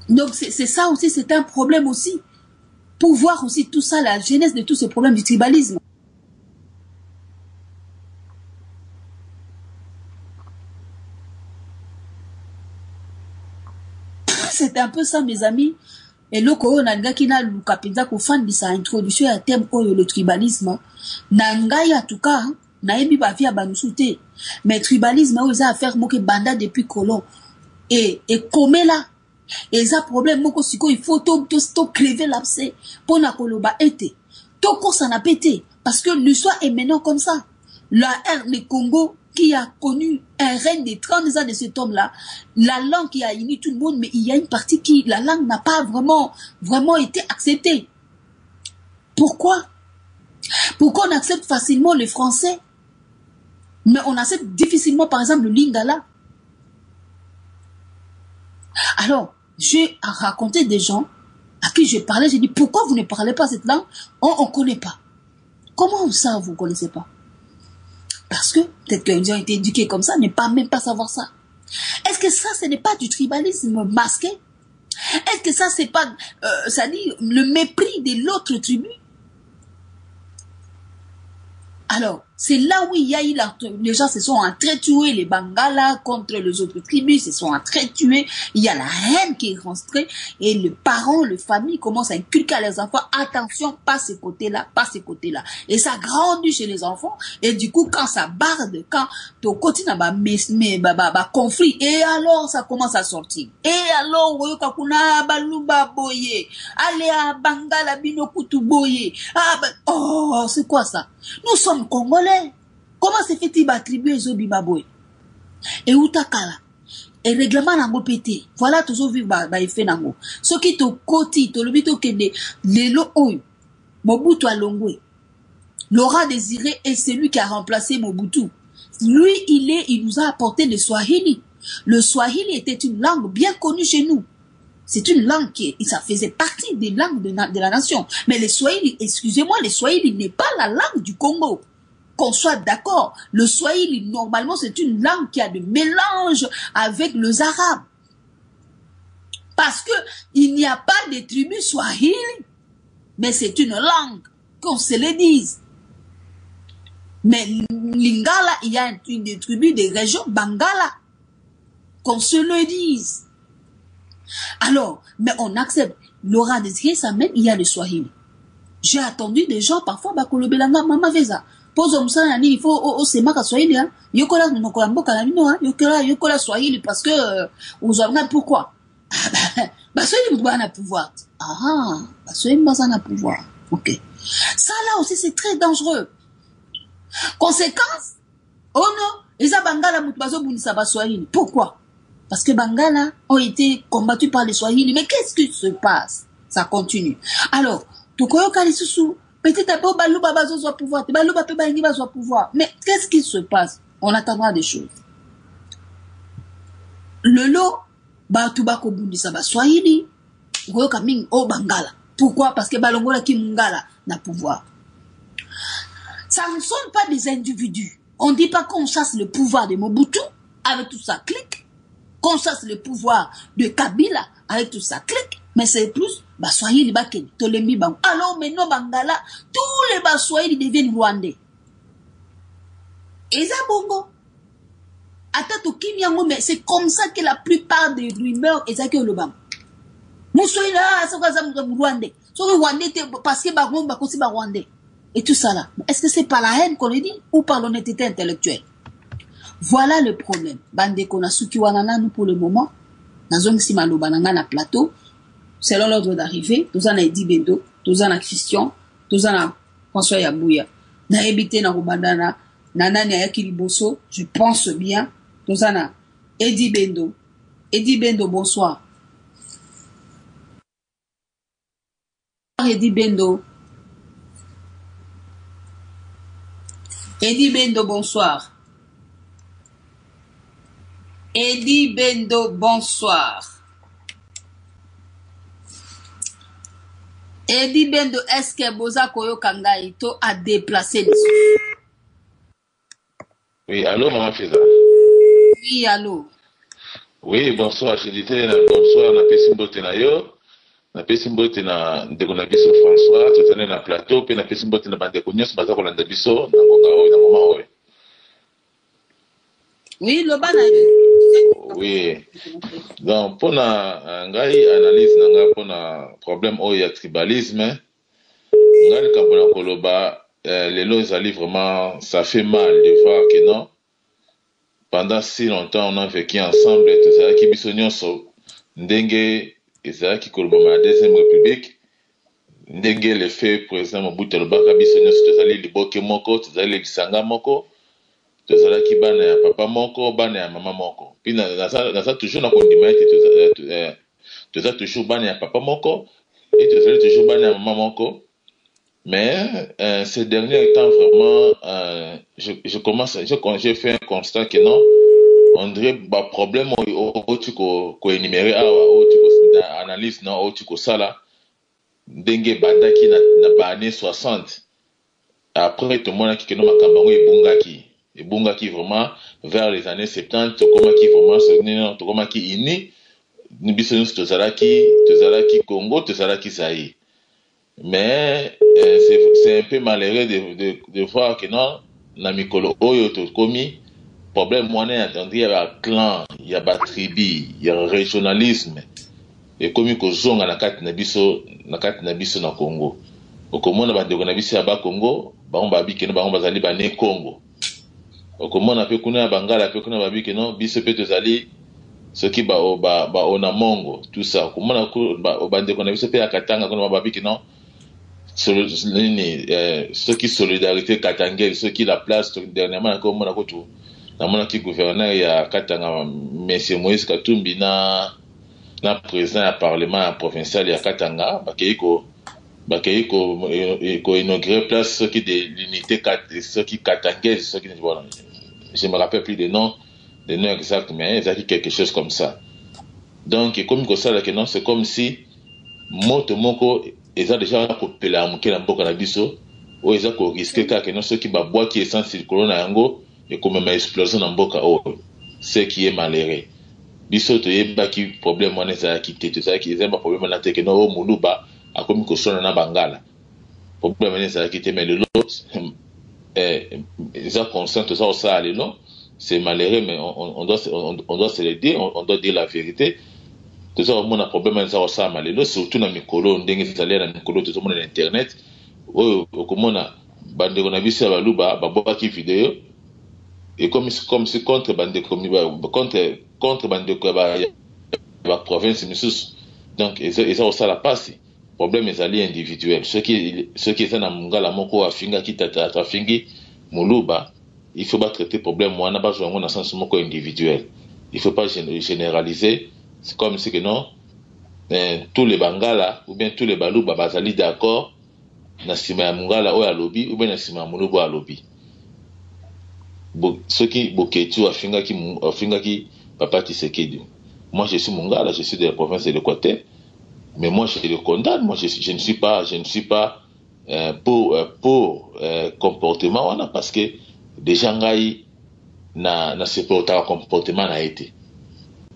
Donc, c'est ça aussi, c'est un problème aussi. Pour voir aussi tout ça, la genèse de tous ces problèmes du tribalisme. C'est un peu ça, mes amis. Et le corona, qui n'a l'ukapenza ko fan de sa introduction à thème le tribalisme. Nangai, en tout cas, naebi ba via banusute. Mais tribalisme, ils ont affaire moke banda depuis colon. Et comme là, Et ça problème moko siko il faut to crever l'abcès pour na koloba été. To ça n'a pété parce que l'histoire est maintenant comme ça. Le Congo qui a connu un règne de 30 ans de cet homme-là, la langue qui a uni tout le monde, mais il y a une partie qui, la langue n'a pas vraiment été acceptée. Pourquoi? Pourquoi on accepte facilement le français, mais on accepte difficilement, par exemple, le lingala? Alors, j'ai raconté des gens à qui je parlais, j'ai dit, pourquoi vous ne parlez pas cette langue? On ne connaît pas. Comment ça, vous ne connaissez pas? Parce que peut-être que les gens ont été éduqués comme ça, ne pas même pas savoir ça. Est-ce que ça, ce n'est pas du tribalisme masqué? Est-ce que ça, c'est pas, ça dit, le mépris de l'autre tribu? Alors, c'est là où il y a eu les gens se sont entretués, les Bangala contre les autres tribus se sont entretués. Il y a la haine qui est rentrée et les parents, les familles commencent à inculquer à leurs enfants, attention, pas ce côté-là, pas ce côté-là. Et ça grandit chez les enfants. Et du coup, quand ça barde, quand ton continue à conflit, et alors ça commence à sortir. Et alors, kakuna baluba boye, allez à Bangala binokutu boye. Oh, c'est quoi ça? Nous sommes Congolais. Comment se fait-il attribuer Zobi Baboy? Et Outakala. Et règlement nango pété. Voilà toujours vu effet nango. Ce qui te koti, te lobito kende, lelo oyo. Mobutu alongwe. Laura Désiré est celui qui a remplacé Mobutu. Lui, il nous a apporté le Swahili. Le Swahili était une langue bien connue chez nous. C'est une langue ça faisait partie des langues de la nation. Mais le Swahili, excusez-moi, le Swahili n'est pas la langue du Congo. Qu'on soit d'accord, le Swahili, normalement, c'est une langue qui a de mélange avec les Arabes. Parce que il n'y a pas de tribu Swahili, mais c'est une langue, qu'on se le dise. Mais Lingala, il y a une tribu des régions Bangala, qu'on se le dise. Alors, mais on accepte. Laura Désiré, ça même, il y a le Swahili. J'ai attendu des gens, parfois, Bakolobelanga, Mama Veza. Pose il faut au Semaka Swahili, hein. Yokola, Nokolambo, Kalamino, hein. Yokola Swahili, parce que, vous avez pourquoi? Swahili, vous avez pouvoir. Ah, Swahili, vous avez pouvoir. Ok. Ça, là aussi, c'est très dangereux. Conséquence, oh non, les Bangala, Moutbazo, Bounisaba Swahili. Pourquoi? Parce que Bangala ont été combattus par les Swahili. Mais qu'est-ce qui se passe? Ça continue. Alors, Tokoyo Kalisusu, peut-être un peu Balouba Bazo soit pouvoir, Balouba Pebaïni soit pouvoir. Mais qu'est-ce qui se passe? On attendra des choses. Le lot, Batubako Bundisaba Swahili, Tokoyo Kaming au Bangala. Pourquoi? Parce que Balongola qui Mungala n'a pouvoir. Ça ne sont pas des individus. On ne dit pas qu'on chasse le pouvoir de Mobutu avec tout ça clique. Qu'on chasse le pouvoir de Kabila avec tout ça clique, mais c'est plus Swahili Bakeni, Tolembi Bang. Alors maintenant Bangala, tous les Swahili deviennent rwandais. Et ça bongo. Attends Kimyango, mais c'est comme ça que la plupart des rumeurs et ça que le bam. Moussoï là, c'est quoi ça rwandais? C'est rwandais parce que Bagon Bakosi rwandais. Et tout ça là. Est-ce que c'est par la haine qu'on le dit ou par l'honnêteté intellectuelle? Voilà le problème. Bande qu'on a souki wanana nous pour le moment. Nazong si malobananga na plateau. Selon l'ordre d'arrivée, nous en a Edi Bendo, nous en a Christian, nous en a François Yabouya. Na ebité na Rubandana, Nanani Ayakili Bosso, je pense bien. Nous en a Edi Bendo. Edi Bendo, bonsoir. Edi Bendo. Edi Bendo, bonsoir. Edi Bendo, bonsoir. Edi Bendo, est-ce que Boza Koyo Kangaito a déplacé les sous? Oui, allô, Maman Feza. Oui, allô. Oui, bonsoir, je disais, bonsoir, na Pesimbo Tenayo. Na Pesimbo Tena, Ndeko na Biso François, tu tenais na plateau, puis na Pesimbo Tena Bandeko Nyos, Baza Kolanda Biso, na Ngonga Oy, na Moma Oy. Oui, le ban Oui. Donc, pour la analyse, pour le problème de tribalisme, les lois allaient vraiment, ça fait mal de voir que non. Pendant si longtemps, on a vécu ensemble, tout ça, qui bisognon so, ndenge ezalaki kolobama na deuxième république ndenge le fait président Mobutu alobaka biso nyonso tozali liboke moko tozali lisanga moko tozalaki bana ya papa moko bana ya mama moko puis naza toujours na kondima ete toza toujours bana ya papa moko et tozali toujours bana ya mama moko. Mais ces derniers temps, vraiment, j'ai fait un constat que non, on dirait bah problème au tu ko énumérer au tu ko analyse non au tu ko sala dengue bandaki na ba année 60. Après tout le monde qui que non makambango ebungaki vraiment vers les années 70 to koma ki vraiment se to koma ki ini ni biso nous tozalaki Congo tozalaki Zaïre. Mais c'est un peu malheureux de voir que non, na mikolo oyo to komi problème moyen attendri ya ba clan, ya ba tribu, ya régionalisme et komi ko zonga na kati na biso na Congo. Okomona ba ndeko na biso ya ba Congo, ba ba bikeno ba bazali ba ne Congo. Okomona pe kuna bangala pe kuna ba bikeno biso pe tozali soki ba ona mongo tout ça. Okomona ba ndeko na biso pe ya Katanga kuna ba bikeno ce qui solidarité Katangel, ce qui la place dernièrement comme on a qui gouverneur ya Katanga monsieur Moïse Katumbi na président du parlement provincial ya Katanga bakeko inaugurer place ce qui de l'unité ce qui Katangel ce qui voilà je me rappelle plus des noms exacts mais il y a quelque chose comme ça. Donc comme ça là que non c'est comme si moto moko eza déjà kopela moke na mboka na biso o eza ko risquer kaka non ceux qui ba bois qui essence circuler na yango et comme ma explosion na mboka o ce qui est malheureux biso to yeba ki problème wana eza ki te ça qui ezamba problème na te que no muluba akomi ko sona na bangala problème eza ki te mais le lot eza constant ça ça aller non c'est malheureux mais on doit se le dire on doit dire la vérité. Tout ça, on a un problème ça ça malelo surtout na mikolo ndenge ezali na mikolo tout monde na internet oyo okomona bande ko na bisa baluba babaki vidéo et comme si contre bande comme contre bande ko ba province misus donc et ça ça la passe problème ezali individuel ceux qui sont na mungala moko afinga kitata afingi muluba il faut pas traiter problème wana ba joango na sens moko individuel il faut pas généraliser. C'est comme si que non, tous les Bangala ou bien tous les Balouba bazali d'accord, na sima ya Mungala ou ya lobby ou bien na sima ya Mulubo à lobby. Ceux qui boketu afinga ki Papa Tshisekedi. Moi je suis Mungala, je suis de la province de l'Équateur, mais moi je le condamne. Moi je ne suis pas pour comportement wana parce que déjà ngai na supporter comportement na été.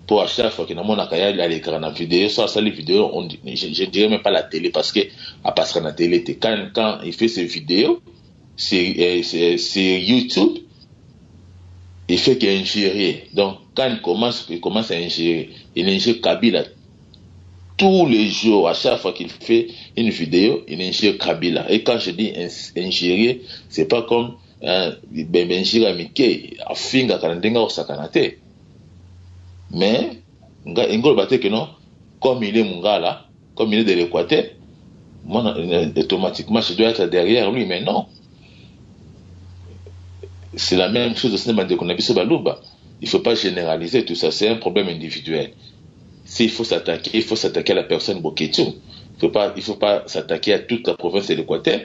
Pour à chaque fois que nous avons une vidéo, ça les vidéos, je ne dirais même pas la télé parce que à passer la télé, quand il fait ses vidéos, c'est YouTube, il fait qu'ingérer. Donc quand il commence à ingérer, il ingère Kabila tous les jours, à chaque fois qu'il fait une vidéo, il ingère Kabila. Et quand je dis ingérer, c'est pas comme ingérer à Mickey, à Finga, Karandenga ou Sakanate. Mais ngolo bate que non comme il est Mungala comme il est de l'Équateur moi automatiquement je dois être derrière lui mais non c'est la même chose aussi dans qu'on a vu sur Balouba. Il faut pas généraliser tout ça, c'est un problème individuel. S'il faut s'attaquer à la personne Boketu. Il faut pas s'attaquer à toute la province de l'Équateur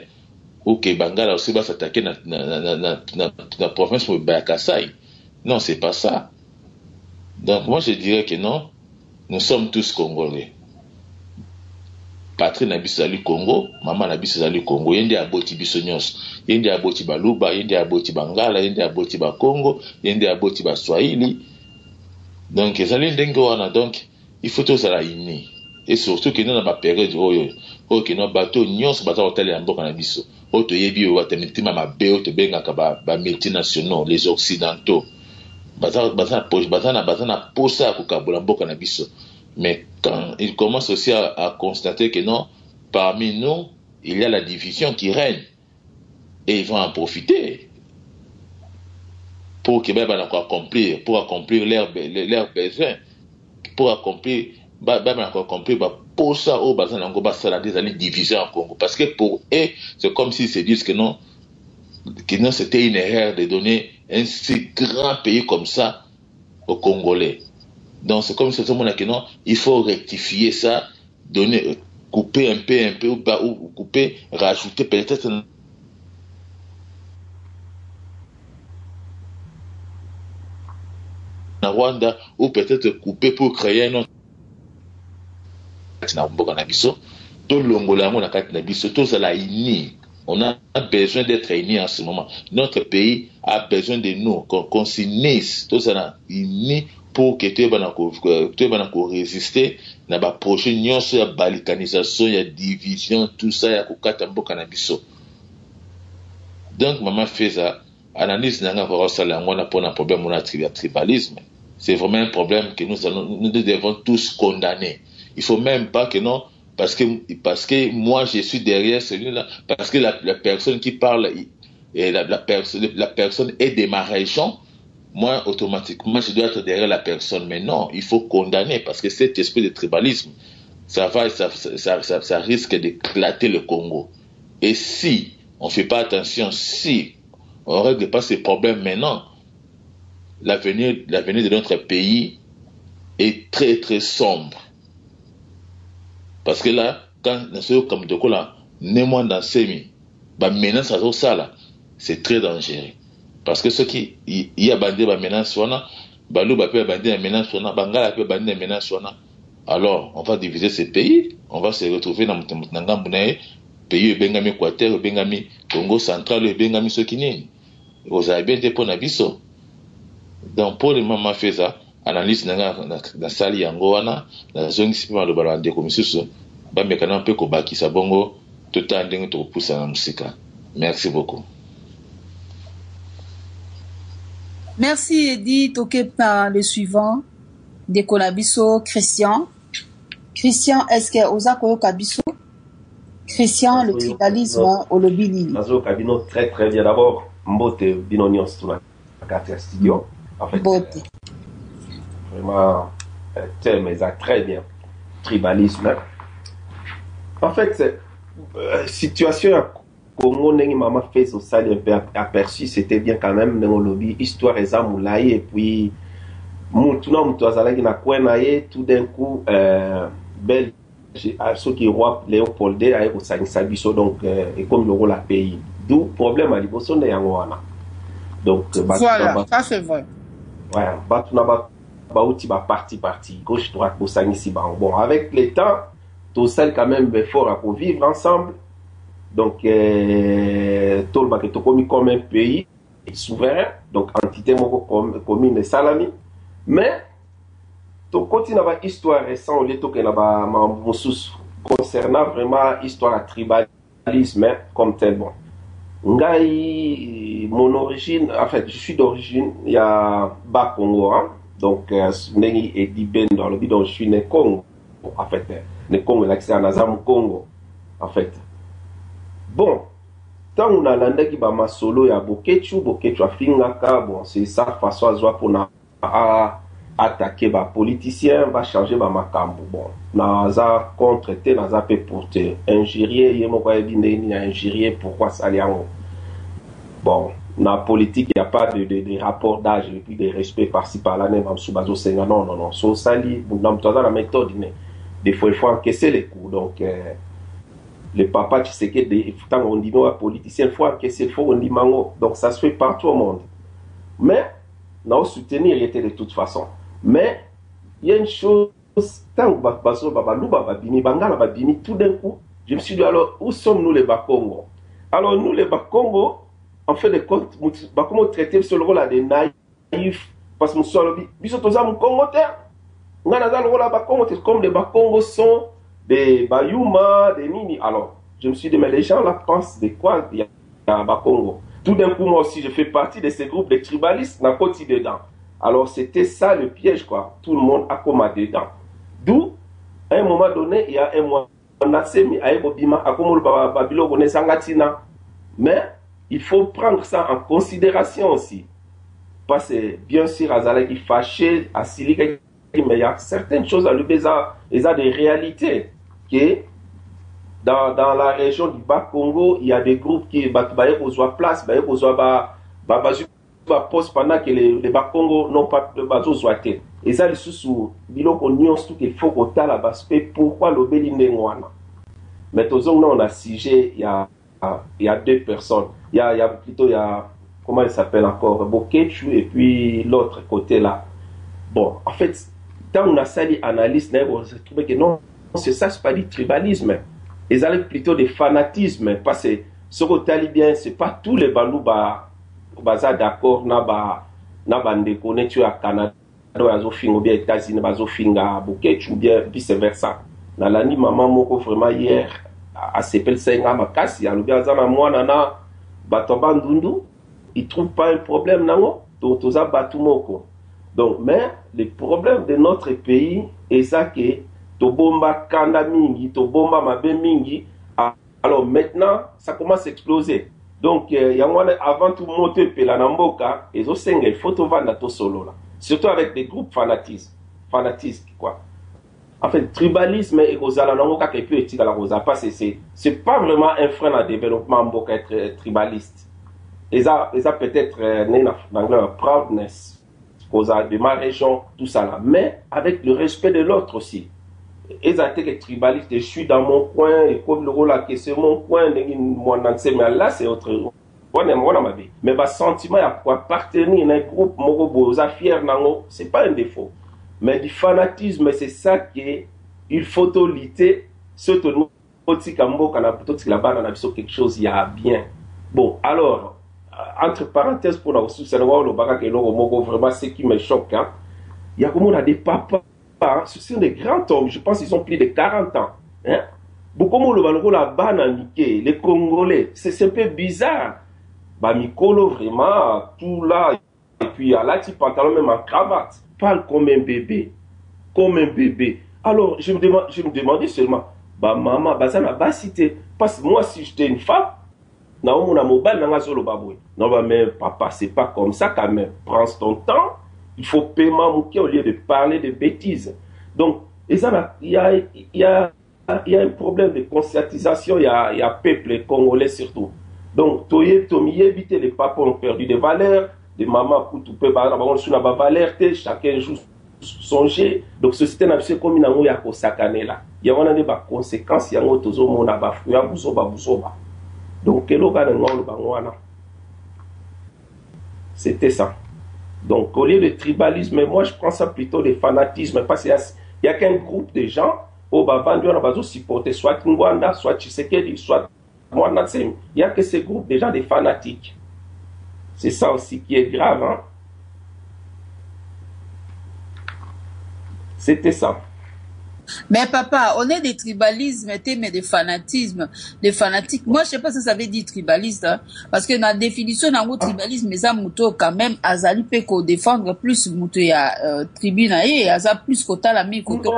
ou que Bangala aussi va s'attaquer à la province de Bakasai. Non, c'est pas ça. Donc moi je dirais que non, nous sommes tous Congolais. Patrie na biso zali Congo, maman na biso zali Congo. Yende aboti biso nyonso. Yende aboti Baluba, yende aboti Bangala, yende aboti ba Congo, yende aboti ba Swahili. Donc ezali ndenge wana donc il faut tous la uni. Et surtout que nous na ba période oyo que no bateau nyonso baza hôtel ya mboka na biso. Oto yebi o batamitima mabe o to bengaka ba multinationaux, les occidentaux. Bazana posa kukabola mboka na biso. Mais quand il commence aussi à constater que non, parmi nous, il y a la division qui règne. Et ils vont en profiter pour accomplir leurs besoins, pour accomplir même encore compris, pour ça, au bazar, on va ça des alliés diviser en Congo. Parce que pour eux, c'est comme s'ils se disent que non, c'était une erreur de donner un si grand pays comme ça aux Congolais. Donc c'est comme si tout le monde a dit non, il faut rectifier ça, donner, couper un peu, ou couper, rajouter peut-être en Rwanda, ou peut-être couper pour créer un autre. On a besoin d'être unis en ce moment. Notre pays a besoin de nous, qu'on s'unisse, tout ça unis pour que tu aies résister na ba projet nyonso ya balkanisation, ya division, tout ça ya kokata mboka na biso. Donc maman fait ça, analyse nanga ko sala ngona pour un problème de tribalisme. C'est vraiment un problème que nous devons tous condamner. Il faut même pas que non, parce que moi je suis derrière celui-là, parce que la personne qui parle, et la personne est de ma région, moi automatiquement je dois être derrière la personne. Mais non, il faut condamner, parce que cet esprit de tribalisme, ça risque d'éclater le Congo. Et si on ne fait pas attention, si on ne règle pas ces problèmes maintenant, l'avenir de notre pays est très très sombre. Parce que là, quand comme de quoi là, némoin dans semi, menace à ça là, c'est très dangereux. Parce que ceux qui y a bandé menace sona, balou peut bandé menace sona, bangala peut bandé menace sona. Alors, on va diviser ces pays, on va se retrouver dans Mutangambounae, pays Bengami Équateur, Bengami Congo central, Bengami Sokini. Vous avez bien été pour Nabiso. Donc, pour les mamans fait ça, analyse na sali yango wana na zongi sipima lo balande komisusu ba mekana mpe ko bakisa bongo tota ndenge to poussa na musika. Merci beaucoup. Merci Eddie. Toqué par le suivant de Kolabiso Christian. Christian, est-ce que oza koyo kabiso? Christian, le tribalisme au lobby. Nazo kabino très très bien. D'abord mbote binonion sur la carte studio. En fait, vraiment, thème est très bien. Tribalisme. En fait, c'est situation à Congo, maman fait au sali un peu aperçu, c'était bien quand même dans le lobby, histoire et moulaye, et puis, tout d'un coup, Belge, ceux qui roi Léopold II, a eu donc, et comme le rôle à pays. D'où problème à l'Iboson de Yangoana. Donc, voilà, ça c'est vrai. Ouais, Baouti va parti, gauche, droite, Bossanisi, bon, avec les temps, tout ça quand même fort à vivre ensemble. Donc, tout le monde est commis comme un pays souverain, donc entité commune et salami. Mais, tout continue à avoir histoire récente, au lieu de concernant vraiment histoire tribalisme comme tel. Bon. Mon origine, en fait, je suis d'origine, il y a Bas Congo, hein? Donc, Nengi et Diben dans le bidon, je suis né Congo, en fait, né Congo, l'accès à Nazam Congo, en fait. Bon, tant on a l'andé qui va ma solo, il y a Bokechu a Fingaka, bon, c'est ça, façon à jouer pour attaquer les politiciens, va changer ma cambo. Bon, naza contre-té, naza peut porter injurier, il y a injurier, pourquoi ça l'y a. Bon, dans la politique, il n'y a pas de rapport d'âge et puis de respect par-ci par-là, même sous bazo senga. Non. Son sali, dans la méthode, des fois, il faut encaisser les coups. Donc, le papa, tu sais que tant on dit non à politicien, il faut encaisser, il faut on dit mango. Donc, ça se fait partout au monde. Mais, non, soutenir, il était de toute façon. Mais, il y a une chose, tant que tout d'un coup, je me suis dit, alors, où sommes-nous les Bakongo? Alors, nous, les Bakongo, en fait de compte, comment traiter ce rôle des naïfs, parce que nous sommes Congo, comme les Bakongo sont des Bayuma, des Nini. Alors, je me suis dit, mais les gens là pensent de quoi il y a Bakongo. Tout d'un coup, moi aussi, je fais partie de ces groupes de tribalistes, n'a pas dedans. Alors, c'était ça le piège, quoi. Tout le monde a comme dedans. D'où, à un moment donné, il y a un mois, on a semi à Ebobima, à comme le Babilo, on est Sangatina. Mais, il faut prendre ça en considération aussi. Parce que, bien sûr, Azala qui fâché, à Silika mais il y a certaines choses à lui, ils ont des réalités. Que dans la région du Bas-Congo, il y a des groupes qui ont place, poste pendant que les Bas-Congo n'ont pas de Bazozoité. Et ça, les sous biloko nyons tout qu'il faut qu'on t'a la baspé pourquoi le Bélinéwana. Mais tous on a sujet, il y a deux personnes. Il y a comment il s'appelle encore, Bokechu et puis l'autre côté là. Bon, en fait, quand on a sali analyse, on se trouve que non, c'est ça, c'est pas du tribalisme. Ils allaient plutôt des fanatismes, parce que ce qu'on talibien, c'est pas tous les balous baza d'accord na bandekone tu à Canada ou bien États-Unis bazofinga Bokechu ou bien vice versa. Na lani maman moko vraiment hier a s'appelle Senga Makasi, alors bien zana mwana na batomba ndundu, il trouve pas un problème nango, to za batumoko. Donc mais le problème de notre pays est ça que to bomba kanda mingi, to bomba mabe mingi, alors maintenant ça commence à exploser. Donc, avant tout monter pela namboka, ils ont il faut vendre tout solo là. Surtout avec des groupes fanatistes quoi. En fait, tribalisme et Rosala namboka qui peut être la Rosa pas c'est pas vraiment un frein à développement mboka être tribaliste. Ils ont peut-être dans leur proudness Rosa de ma région tout ça là, mais avec le respect de l'autre aussi. Ils ont été tribalistes, je suis dans mon coin, et comme le rôle là, c'est mon coin, mais là c'est autre. Mais le sentiment pour appartenir à un groupe, c'est pas un défaut. Mais du fanatisme, c'est ça qu'il faut lutter. Surtout, quelque chose, il y a bien. Bon, alors, entre parenthèses, pour nous, c'est vraiment ce qui me choque. Hein. Il y a comme on a des papas. Ce sont des grands hommes, je pense qu'ils ont plus de 40 ans. Hein? Beaucoup les Congolais, c'est un peu bizarre. Mikolo, vraiment, tout là, et puis à la petite pantalon, même en cravate, parle comme un bébé. Comme un bébé. Alors, je me demandais seulement, maman, ça n'a pas cité. Parce que moi, si j'étais une femme, non, mais papa, c'est pas comme ça quand même. Prends ton temps. Il faut paiement au lieu de parler de bêtises. Donc, il y a un problème de conscientisation, il y a peuple congolais surtout. Donc, éviter les papas ont perdu des valeurs, des mamans pour tout peu, chacun joue songer. Donc, ce système a fait comme il y a là. Il y a des conséquences, il y a donc, c'était ça. Donc, au lieu de tribalisme, moi je prends ça plutôt de fanatisme, parce qu'il n'y a qu'un groupe de gens au Bavandi, on va supporter soit Ngwanda, soit Tshisekedi, soit Mwanatsem. Il n'y a que ces groupes de gens des fanatiques. C'est ça aussi qui est grave. Hein? C'était ça. Mais papa, on est des tribalismes, mais des fanatismes, des fanatiques. Moi, je sais pas si ça veut dire tribaliste, hein, parce que dans la définition d'un mot tribalisme, mais ça mouto quand même, azali peut qu'on défendre plus mouto ya tribune et aza plus qu'au la mi côté.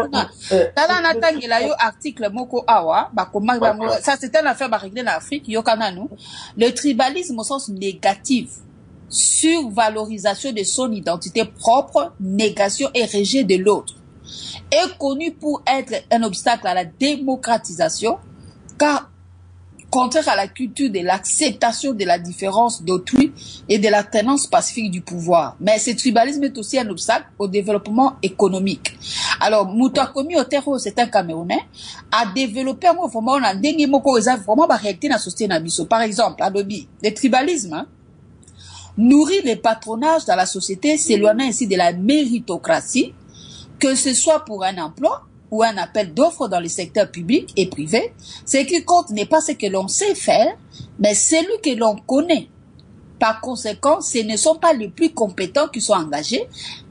Tala natang la yo article moko awa, bah comment ça c'était une affaire bah réglée en Afrique, yo kananu. Le tribalisme au sens négatif, survalorisation de son identité propre, négation et rejet de l'autre, est connu pour être un obstacle à la démocratisation, car contraire à la culture de l'acceptation de la différence d'autrui et de la tenance pacifique du pouvoir. Mais ce tribalisme est aussi un obstacle au développement économique. Alors, Moutakomi Otero, c'est un Camerounais, a développé un mouvement en vraiment réalité dans la société Nabiso. Par exemple, à Dobi, le tribalisme, hein, nourrit les patronages dans la société, s'éloignant ainsi de la méritocratie, que ce soit pour un emploi ou un appel d'offres dans le secteur public et privé. Ce qui compte n'est pas ce que l'on sait faire, mais celui que l'on connaît. Par conséquent, ce ne sont pas les plus compétents qui sont engagés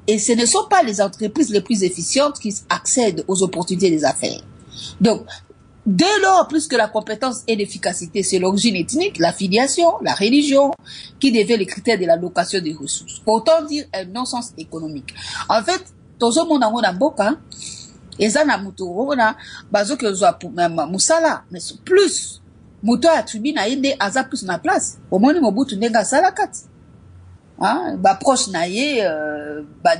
et ce ne sont pas les entreprises les plus efficientes qui accèdent aux opportunités des affaires. Donc, dès lors, plus que la compétence et l'efficacité, c'est l'origine ethnique, la filiation, la religion, qui deviennent les critères de l'allocation des ressources. Autant dire un non-sens économique. En fait, tozo mona mona boka eza na mutu ona bazoke zo musala mais plus mutu attribu na inde aza plus na place omoni mobutu ndenga sala kati hein, ba proche naye,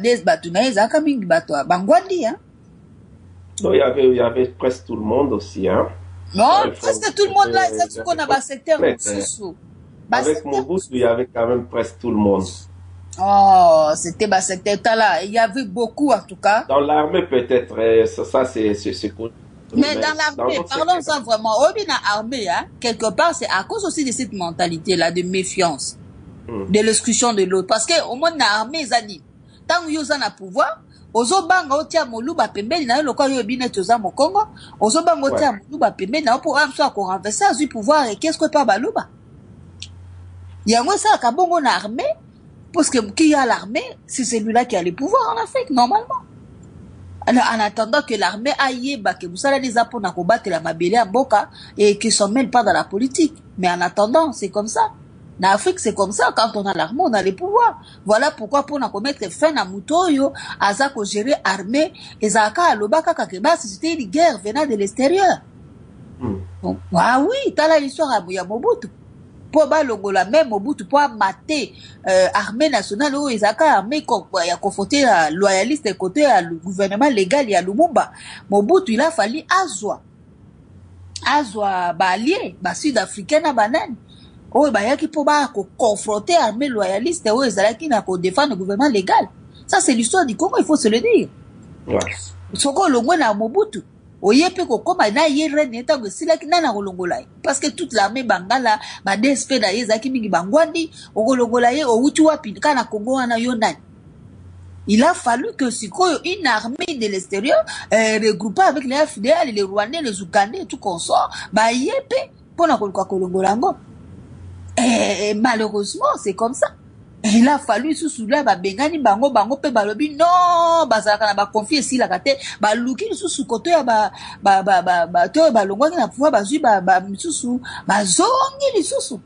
des batunaye zaka mingi batwa, bangwandi, hein. Non, il y avait presque tout le monde aussi, hein. Non, presque tout le monde là, c'est ce qu'on a bas secteur sous. Avec Mobutu, il y avait quand même presque tout le monde. Oh, c'était bas secteur là. Il y avait beaucoup en tout cas. Dans l'armée peut-être, ça c'est mais dans l'armée, parlons-en vraiment. Au bien l'armée, hein, quelque part, c'est à cause aussi de cette mentalité-là de méfiance, de l'exclusion de l'autre. Parce que au moins dans l'armée, ils ont dit, tant que vous avez le pouvoir, ozo banga otia moluba pembeni na loko yo bine toza mokongo, ozo banga otia moluba pembeni na pour amso ko renverser azu pouvoir et qu'est-ce que pas baluba. Yango ça ka bongo na armée parce que qui a l'armée, c'est celui-là qui a le pouvoir en Afrique normalement. Alors, en attendant que l'armée aille, que vous savez les apports à combattre la mabélé à Boka et qu'ils ne s'en mêlent pas dans la politique. Mais en attendant, c'est comme ça. En Afrique, c'est comme ça. Quand on a l'armée, on a les pouvoirs. Voilà pourquoi pour nous mettre fin à Moutoyo, à Zako gérer armée, et Zaka à Lobaka Kakeba, c'était une guerre venant de l'extérieur. Donc, ah oui, t'as là l'histoire à Mobutu. Pour balongola même Mobutu pour mater armée nationale ou Ezaka armée il a confronté à loyaliste et côté à le gouvernement légal il y a Lumumba. Mobutu il a fallu azwa balier ba sud-africain na banane oh ba yaki pour ba confronter armée loyaliste ou Ezalaki na ko défendre le gouvernement légal. Ça c'est l'histoire du Congo, il faut se le dire. Ouais. Soko longwe na Mobutu oyepe ko koma na yere neta go silaki na kolongola parce que toute l'armée bangala ba DSP da yezaki mingi bangwandi okolongola ye outi wapi kana Congo wana yonani. Il a fallu que une armée de l'extérieur regroupée avec les FDL, les Rwandais, les Ougandais et tout consort ba yepe pona kolongola ngo. Et malheureusement c'est comme ça. Il a fallu sous là ba bengani bango pe balobi non bazaka na ba confier si la kate ba luki sous côté ya ba to ba longwa na pouvoir bazui ba sous ba zongi li sous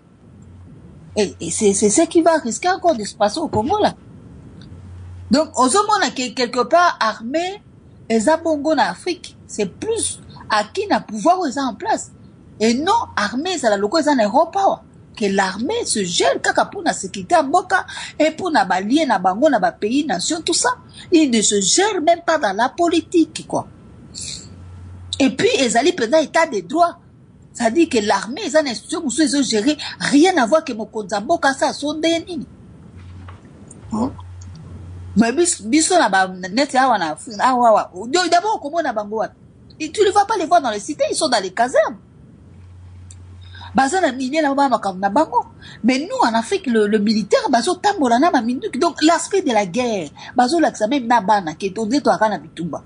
et c'est ce qui va risquer encore de se passer au Congo là. Donc aux hommes quelque part armée et zabongo na Afrique c'est plus à qui na pouvoir ils en place et non armée ça la loko ils en Europe que l'armée se gère kaka pour la sécurité à Boka et pour na balier na bango na ba pays nation tout ça il ne se gère même pas dans la politique quoi. Et puis ils allaient pendant état de droit ça dit que l'armée ils en institution où ils ont géré rien à voir que mon Boka ça son déni mais biso na ba net ya wana awa d'abord comment na bango et tu ne vas pas les voir dans les cités ils sont dans les casernes. Bazana minier na bango. Mais nous en Afrique le militaire bazo tambola na ma minduki donc l'aspect de la guerre bazo l'accès même na bana qui to to akana bitumba.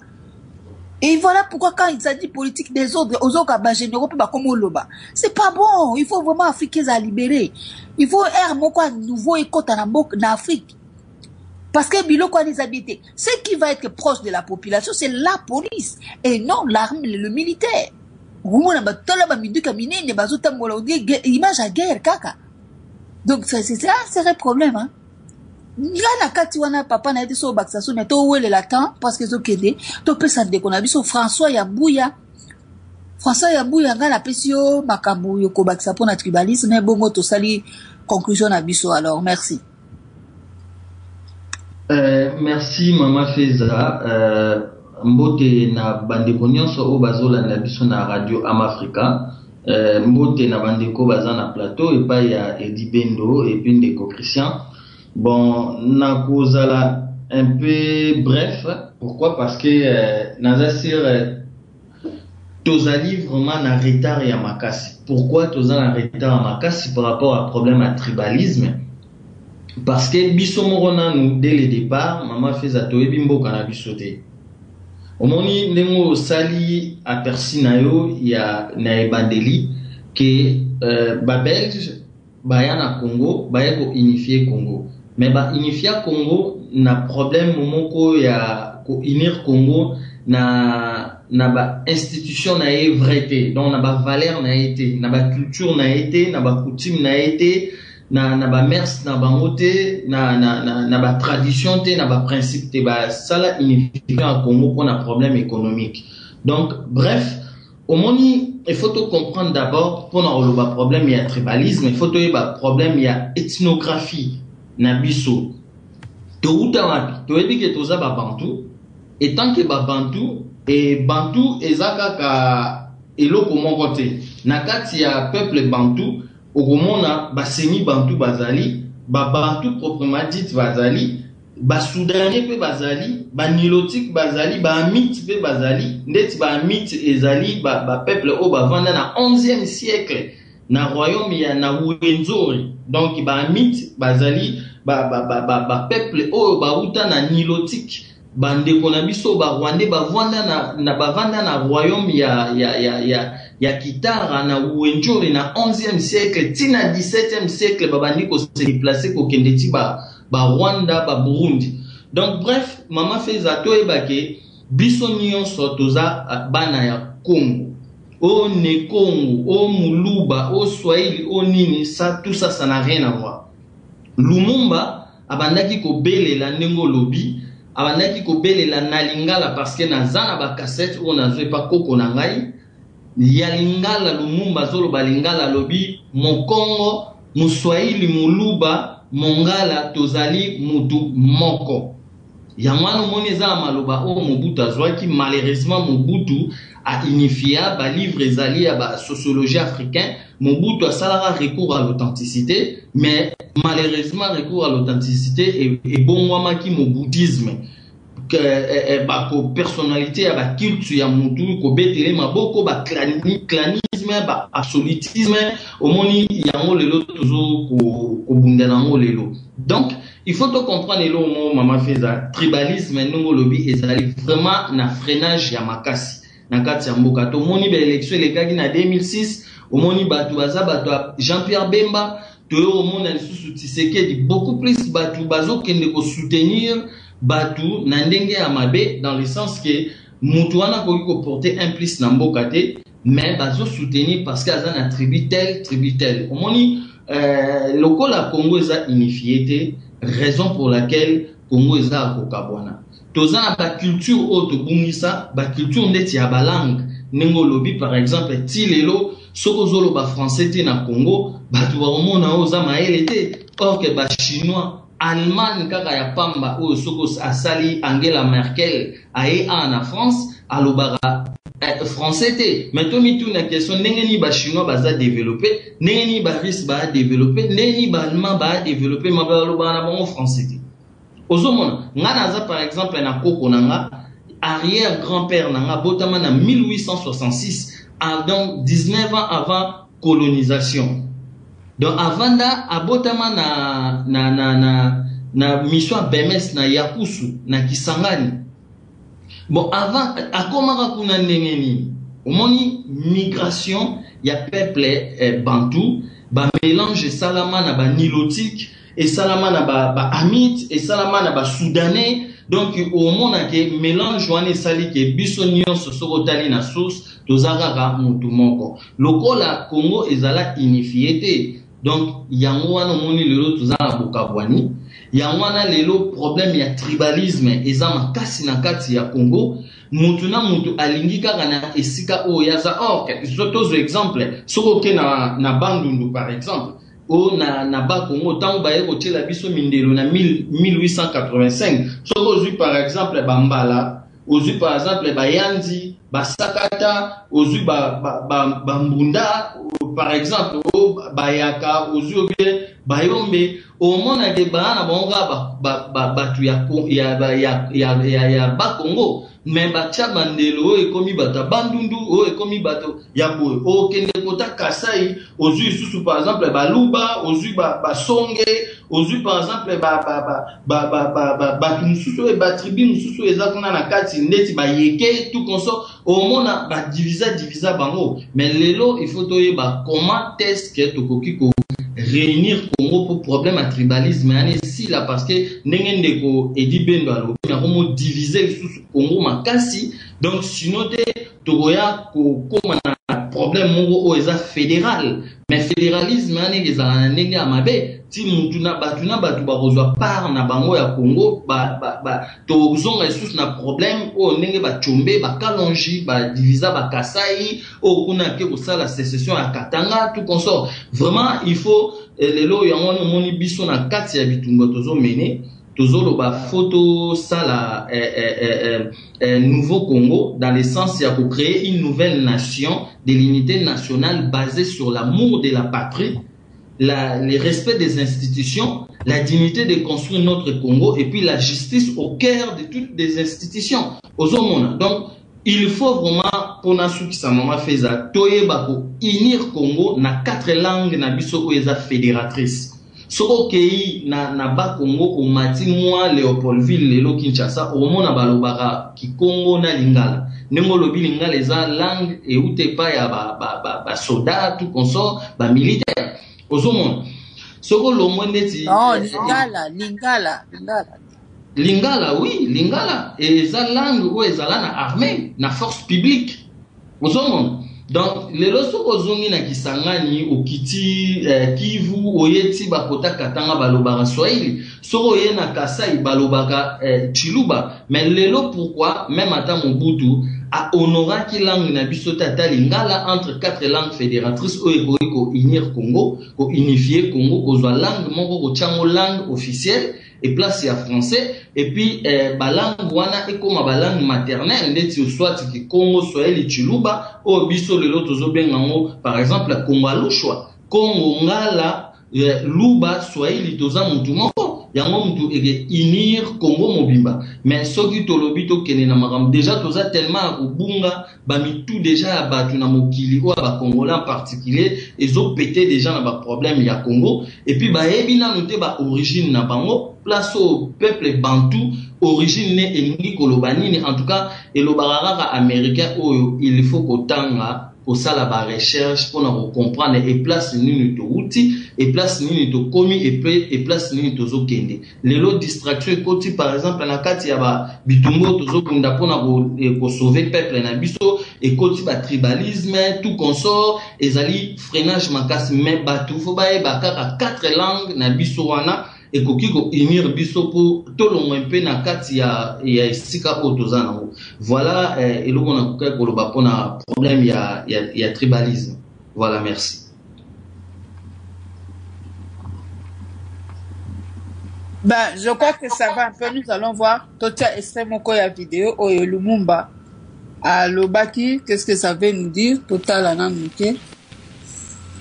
Et voilà pourquoi quand il s'agit politique des autres aux autres ba généraux pe ba comme loba c'est pas bon, il faut vraiment africains à libérer. Il faut air moko nouveau écota na Afrique. Parce que biloko les habités, ce qui va être proche de la population c'est la police et non l'armée le militaire. Image à guerre kaka. Donc c'est un vrai problème hein. Là na kati wana papa na été so baksaso mais to wele la temps parce que zo kede to pesa de konabiso François Yambouya ngala pesio makambu yo ko baksa pona tribalisme mais bongo to sali conclusion na biso alors merci. Merci Mama Feza mbote na bandeko nyonso o bazola na biso na radio Amafrika mbote na bandeko baza na plateau et pas ya Edi Bendo et puis ndeko Christian bon na kozala un peu bref pourquoi parce que nazasir tozali vraiment na retard ya makasi pourquoi tozala na retard ya makasi par rapport à problème à tribalisme parce que biso moko nanu dès le départ Mama Feza toyebi mboka na biso te. Omoni nengo sali aperci na yo ya na ebandeli que ba Belge baya na Congo baya ko unifier Congo mais ba unifier Congo na problème moko ya ko unir Congo na ba institution na ye vrai donc na ba valeur na été na ba culture na été na ba coutume na été na ba mers na ba moté na ba tradition té na ba principe té ba sala unifier en Congo pour un problème économique. Donc bref au moni il faut tout comprendre d'abord pour un problème il y a tribalisme il faut tout y a problème il y a ethnographie na biso touta wapi toyebi ke toza ba bantu et tant que ba bantu et bantu ezaka ka eloko moko te na kati ya peuple bantu okomona baseni bantu bazali ba bantu proprement dit bazali ba soudanais pe bazali ba nilotique bazali ba amite pe bazali ndeti ba amite ezali ba peuple o bavanda na 11e siècle na royaume ya na Wenzori. Donc ba amite bazali ba peuple o bauta na nilotique bandeko na biso ba rwandais bavanda na royaume ya Kitara na Wenzori na 11e siècle tina 17e siècle babandi ko se déplacer ko kendeti ba Rwanda ba Burundi. Donc bref mama feza to ebake biso nyonso toza bana ya Congo o ne Congo o Muluba o Swahili o nini ça tout ça ça n'a rien à voir. Lumumba abandaki ko belela ndengo lobi abandaki ko belela na lingala parce que nazana ba cassette o nazwe pa koko na ngai ya lingala Lumumba zolo balingala lobi Mokongo Muswahili Muluba Mongala tozali mutu moko. Yamano moneza maloba o Mobutu azwaki malheureusement Mobutu a unifié ba livre ezali ya ba sociologie africain. Mobutu a salara recours à l'authenticité mais malheureusement recours à l'authenticité et bongwama ki mobudisme que ba ko personnalité ya ba culture ya mutu ko betele maboko ba clanisme ba absolutisme omoni yango lelo toujours ko bunda nango lelo. Donc il faut to comprendre lelo mo mama feza tribalisme ndongo lobi ezali vraiment na freinage ya makasi na kati ya mboka to moni ba élection lekaki na 2006 omoni batu baza batu Jean-Pierre Bemba to omona lisusu Tshisekedi beaucoup plus batu bazo kende ko soutenir batu na ndenge ya mabe dans le sens que mutu wana ko porter un plus na mboka te mais bazo soutenir parce que aza na tribu tel omoni lokola Congo eza unifié te raison pour laquelle Congo eza kokabwana toza na ba culture auto bungisa ba culture ndeti ya balangue nengo lobi par exemple tilelo soko zolo ba français te na Congo batu ba omona oza maele te or que ba chinois Allemagne kaka ya pamba o soko asali Angela Merkel aye na France alobara français te mais to mitu na question ndenge ni ba chinois baza développer ndenge ni ba russe ba développer ndenge ni ba allemand ba développer mabalo alobara na bango français te ozomona ngana za par exemple na koko nanga arrière grand-père nanga botama na 1866 donc 19 ans avant colonisation. Donc avanda abotama na mission BMS na Yakusu na Kisangani. Bon avant akomaka kuna ndenge nini omoni migration ya peuple bantu ba mélange salama na ba nilotique et salama na ba amite et salama na ba soudanais. Donc au monde que mélange wana sali ke biso nyonso soko tali na source tozaka mutu moko lokola Congo ezala unifié te. Donc yango wana moni lelo tozala bokabwani yango wana lelo problème ya tribalisme eza makasi na kati ya Congo mutu na mutu alingi kaka na esika o yaza or zotozo exemple soko ke na Bandundu par exemple o na ba Congo tango baye kotiela biso mindelo na 1885 soko ozwi par exemple bambala ozwi par exemple bayandi basakata ozwi bambunda par exemple o bayaka ozwi obie bayombe au mona de bana bonga batu ya ba Congo mais batia bandelo e komi bata bandundu o e komi bato ya boye o kende kota Kasai ozwi susu par exemple baluba ozwi basonge ozwi par exemple batu mususu e batribu mususu eza kuna na kati ndeti bayeke tout conso au mona ba divisa bango mais lelo il faut toyeba comment est-ce que tokoki ko réunir Congo pour problème à tribalisme si là parce que ndenge ko edi bendo alo na komo diviser sous Congo makasi donc sinon te tokoya ko koma na problème mongo o eza fédéral mais fédéralisme ezala ndenge amabe ti mutu na batu bakozwa part na bango ya Congo tozonga sous na problème o ndenge bachombe bakalongi divisa bakasai o kuna ke kosala sécession ya Katanga tout consort vraiment il faut lelo yango no moni biso na kati ya bitumba tozo mene tozo loba photo ça nouveau Congo dans le sens ya ko créer une nouvelle nation de l'unité nationale basée sur l'amour de la patrie, le respect des institutions, la dignité de construire notre Congo et puis la justice au cœur de toutes les institutions. Donc il faut vraiment pour nasu qui sa maman fait ça toyeba ko unir Congo na 4 langues na biso oeza fédératrice. Soko kei na ba Congo au mati moi Léopoldville lelo Kinshasa au mona balobaka ki Congo na lingala nengo lobi lingala eza langue et utepa ya ba soldat tout consort ba militaire ozomona soko lo moneti lingala oui lingala eza langue ou ezala na armée na force publique ozomona. Donc les soko zongi na Kisangani okiti Kivu oyeti bakota katanga balobaka Swahili soko ye na Kasai balobaka Chiluba mais lelo pourquoi même ata Mobutu a honoré ki langue na biso tata lingala entre 4 langues fédératrices oyo ko unir Congo ko unifier Congo ko zwa langue moko ko chango langue officielle et place ya français et puis balangue wana ekoma balangue maternelle ndeti soit ki Congo Swahili Chiluba o biso lelo tozo bengango par exemple Congo Lushwa Congo ngala Luba Swahili toza mutu moko yango mutu ege unir Congo mobimba mais soki tolobi to kene na makambo déjà toza tellement ubunga bamitu déjà ya batu na mokili o ba Congolais en particulier ezo pété déjà na ba problème ya Congo et puis ba yebi na noté ba origine na bango place au peuple bantou origine ne elingi kolobani en tout cas elobaraka américain oyo il faut kotanga pour ça la recherche pour nous comprendre et place nini to outil et place nini to komi et place nini to zokende les lots distraction côté par exemple na kati ya ba bitumbo to zokunda pour na sauver peuple na biso et côté ba tribalisme tout consort ezali freinage makasi mais batu faut ba ba 4 langues na biso wana et kokiko unir biso pour tolongo mpe na kati ya esika otozana voilà eloko na koka koloba pona problème ya tribalisme. Voilà, merci. Ben, je crois que ça va un peu. Nous allons voir. Tocha extrêmement quoi la vidéo. Oyo Lumumba. À Lobaki, qu'est-ce que ça veut nous dire? Total anamouké.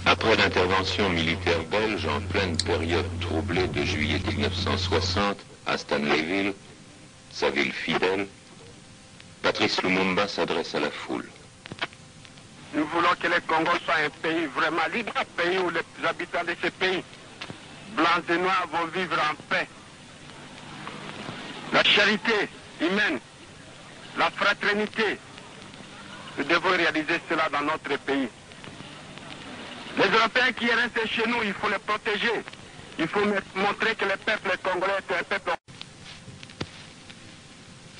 Après l'intervention militaire belge en pleine période troublée de juillet 1960 à Stanleyville, sa ville fidèle, Patrice Lumumba s'adresse à la foule. Nous voulons que le Congo soit un pays vraiment libre, un pays où les habitants de ce pays, blancs et noirs, vont vivre en paix. La charité humaine, la fraternité, nous devons réaliser cela dans notre pays. Les Européens qui sont restés chez nous, il faut les protéger. Il faut montrer que le peuple congolais est un peuple.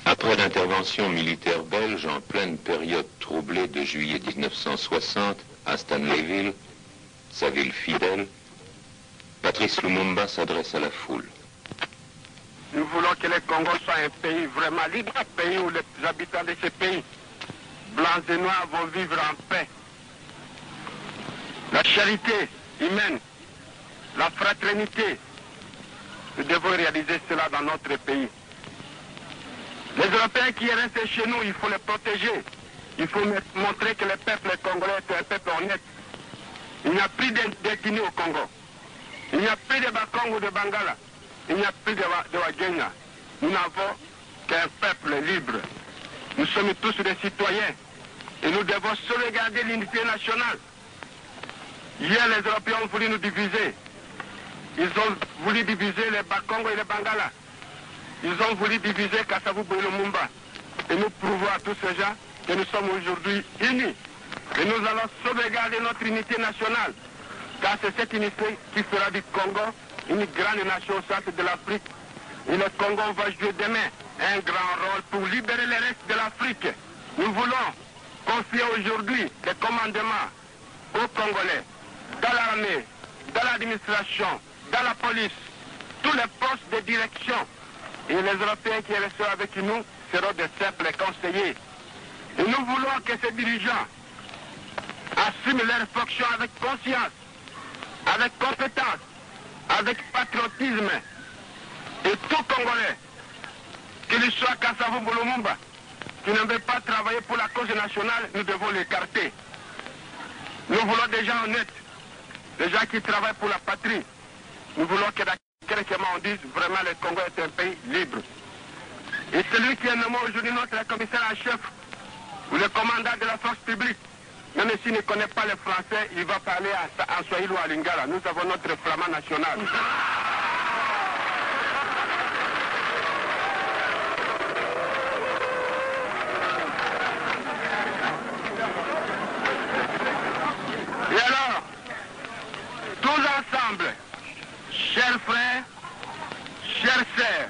Après l'intervention militaire belge en pleine période troublée de juillet 1960 à Stanleyville, sa ville fidèle, Patrice Lumumba s'adresse à la foule. Nous voulons que le Congo soit un pays vraiment libre, un pays où les habitants de ce pays, blancs et noirs, vont vivre en paix. La charité humaine, la fraternité, nous devons réaliser cela dans notre pays. Les Européens qui sont restés chez nous, il faut les protéger. Il faut montrer que le peuple congolais est un peuple honnête. Il n'y a plus d'indignés au Congo. Il n'y a plus de Bakong ou de Bangala. Il n'y a plus de Wagenya. Nous n'avons qu'un peuple libre. Nous sommes tous des citoyens. Et nous devons sauvegarder l'unité nationale. Hier, les Européens ont voulu nous diviser. Ils ont voulu diviser les Bakongo et les Bangala. Ils ont voulu diviser Kasavubu et Lumumba. Et nous prouvons à tous ces gens que nous sommes aujourd'hui unis. Et nous allons sauvegarder notre unité nationale. Car c'est cette unité qui fera du Congo une grande nation au centre de l'Afrique. Et le Congo va jouer demain un grand rôle pour libérer le reste de l'Afrique. Nous voulons confier aujourd'hui les commandements aux Congolais, dans l'armée, dans l'administration, dans la police, tous les postes de direction. Et les Européens qui resteront avec nous seront de simples conseillers. Et nous voulons que ces dirigeants assument leurs fonctions avec conscience. avec compétence, avec patriotisme, et tout Congolais, qu'il soit Kassavou Lumumba, qui ne veut pas travailler pour la cause nationale, nous devons l'écarter. Nous voulons des gens honnêtes, des gens qui travaillent pour la patrie. Nous voulons que dans quelques mois on dise vraiment le Congo est un pays libre. Et celui qui est nommé aujourd'hui notre commissaire en chef, ou le commandant de la force publique, même s'il ne connaît pas le français, il va parler en Swahili ou à Lingala. Nous avons notre flamand national. Et alors, tous ensemble, chers frères, chères sœurs,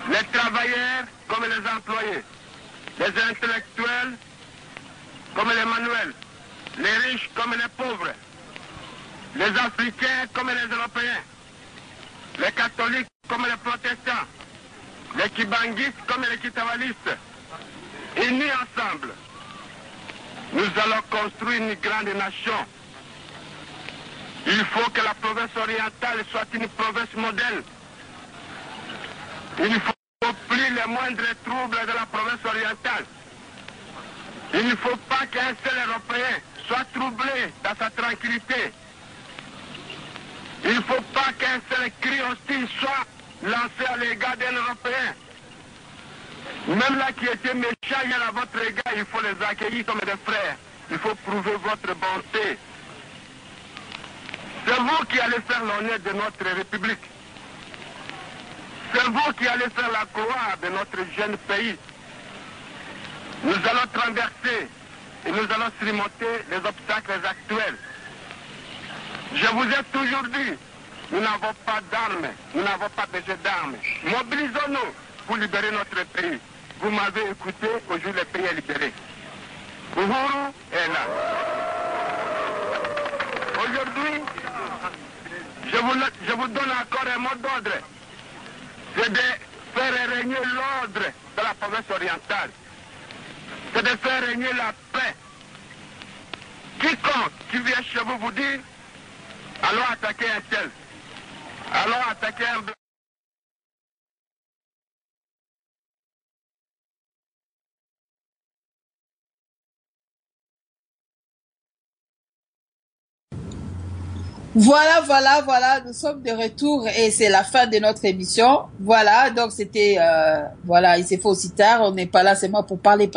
les travailleurs comme les employés, les intellectuels comme les manuels, les riches comme les pauvres, les Africains comme les Européens, les catholiques comme les protestants, les kibanguistes comme les kitawalistes, unis ensemble, nous allons construire une grande nation. Il faut que la province orientale soit une province modèle. Il ne faut plus les moindres troubles de la province orientale. Il ne faut pas qu'un seul Européen soit troublé dans sa tranquillité. Il ne faut pas qu'un seul cri hostile soit lancé à l'égard d'un Européen. Même là qui était méchant à votre égard, il faut les accueillir comme des frères. Il faut prouver votre bonté. C'est vous qui allez faire l'honneur de notre République. C'est vous qui allez faire la gloire de notre jeune pays. Nous allons traverser et nous allons surmonter les obstacles actuels. Je vous ai toujours dit, nous n'avons pas d'armes, nous n'avons pas besoin d'armes. Mobilisons-nous pour libérer notre pays. Vous m'avez écouté, aujourd'hui le pays est libéré. Uhuru est là. Aujourd'hui, je vous donne encore un mot d'ordre. C'est de faire régner l'ordre de la province orientale. C'est de faire régner la paix. Quiconque qui vient chez vous vous dit, allons attaquer un tel, allons attaquer un blanc. Voilà, nous sommes de retour et c'est la fin de notre émission. Voilà, donc c'était, voilà, il s'est fait aussi tard, on n'est pas là seulement pour parler.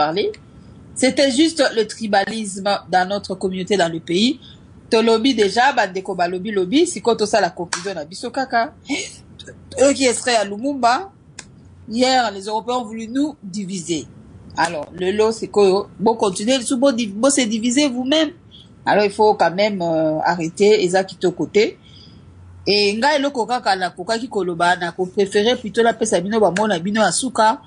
C'était juste le tribalisme dans notre communauté, dans le pays. Tolobi déjà, bandeko ba lobby, si quand ça la conclusion à biso kaka. Eux qui seraient à Lumumba, hier, les Européens ont voulu nous diviser. Alors, le lot, c'est quoi? Bon, continuez, bon, c'est diviser vous-même. Alors il faut quand même arrêter eza kito côté et ngai loko kaka na koka ki koloba na ko préférer plutôt la pesa bino ba mona bino asuka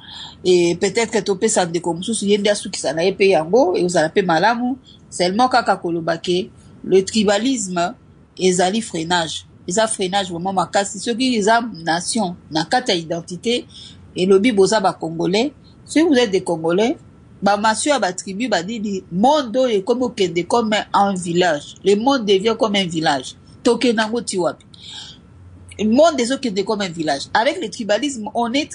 et peut-être que to pesa de comme sous yende asuki sana yepe yango et vous allez pe malamu seulement kaka koloba ke le tribalisme ezali freinage vraiment makasi soki eza nation na kata identité et lobi boza ba congolais si vous êtes des congolais ba masio ya ba tribu ba dit monde est comme un village. Le monde devient comme un village. Tokenango tiwapi. Le monde est comme un village. Avec le tribalisme, on est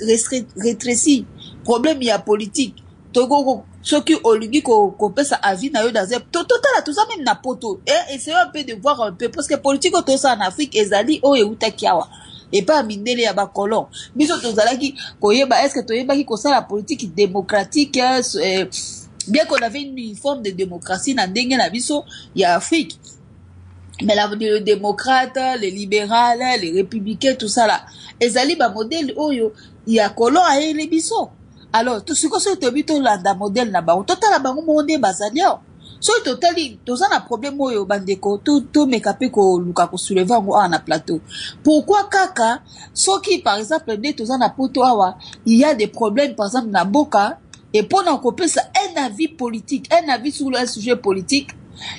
rétréci. Problème il y a politique. Togo ceux qui olingi ko peut ça avis na yo dans total tout ça même na poto. Et essayons un peu de voir un peu parce que politique tout ça en Afrique ezali o eutakiawa. Et pas mindele ya ba colon biso tozalaki koyeba est-ce que toyeba ki kosa la politique démocratique bien qu'on avait une forme de démocratie na ndenge na biso ya Afrique mais les démocrates les libéraux les républicains tout ça là ezali ba modèle oyo ya colon a ele biso alors tout ce que c'est tobito landa modèle na ba totala bango monde bazalio so totali toza na problème oyo bandeko to mekape ko luka ko soulever ngo na plateau pourquoi kaka soki par exemple nde toza na poto awa il y a des problèmes par exemple na boka et pendant qu'on peut ça un avis politique un avis sur un sujet politique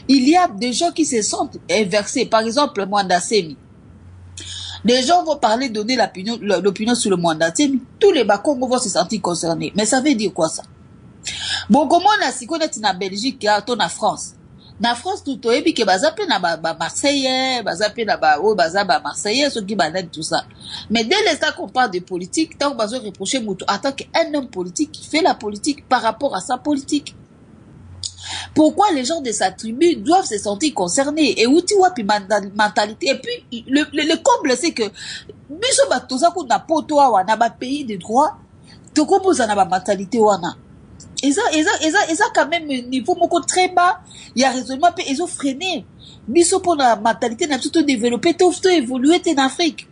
il y a des gens qui se sentent inversés par exemple Mwanda Semi des gens vont parler donner l'opinion sur le Mwanda Semi tous les Bakongos vont se sentir concernés mais ça veut dire quoi ça? Bon, comment on a si connaît na Belgique, to na France. Na France tout oyebi ke baza pe na ba Marseillais, baza pe na ba o baza ba Marseillais ceux qui banent tout ça. Mais dès l'instant qu'on parle de politique, tant qu'on va se reprocher Moutou en tant qu'un homme politique qui fait la politique par rapport à sa politique. Pourquoi les gens de sa tribu doivent se sentir concernés? Et outi wapi mentalité. Et puis le comble c'est que biso batoza ko na poto wana ba pays de droit, to komboza na ba mentalité wana. Et ça quand même niveau moko très bas, il y a raisonnement pe ils ont freiné. Biso pour la mentalité n'a tout développé, tout évolué en Afrique.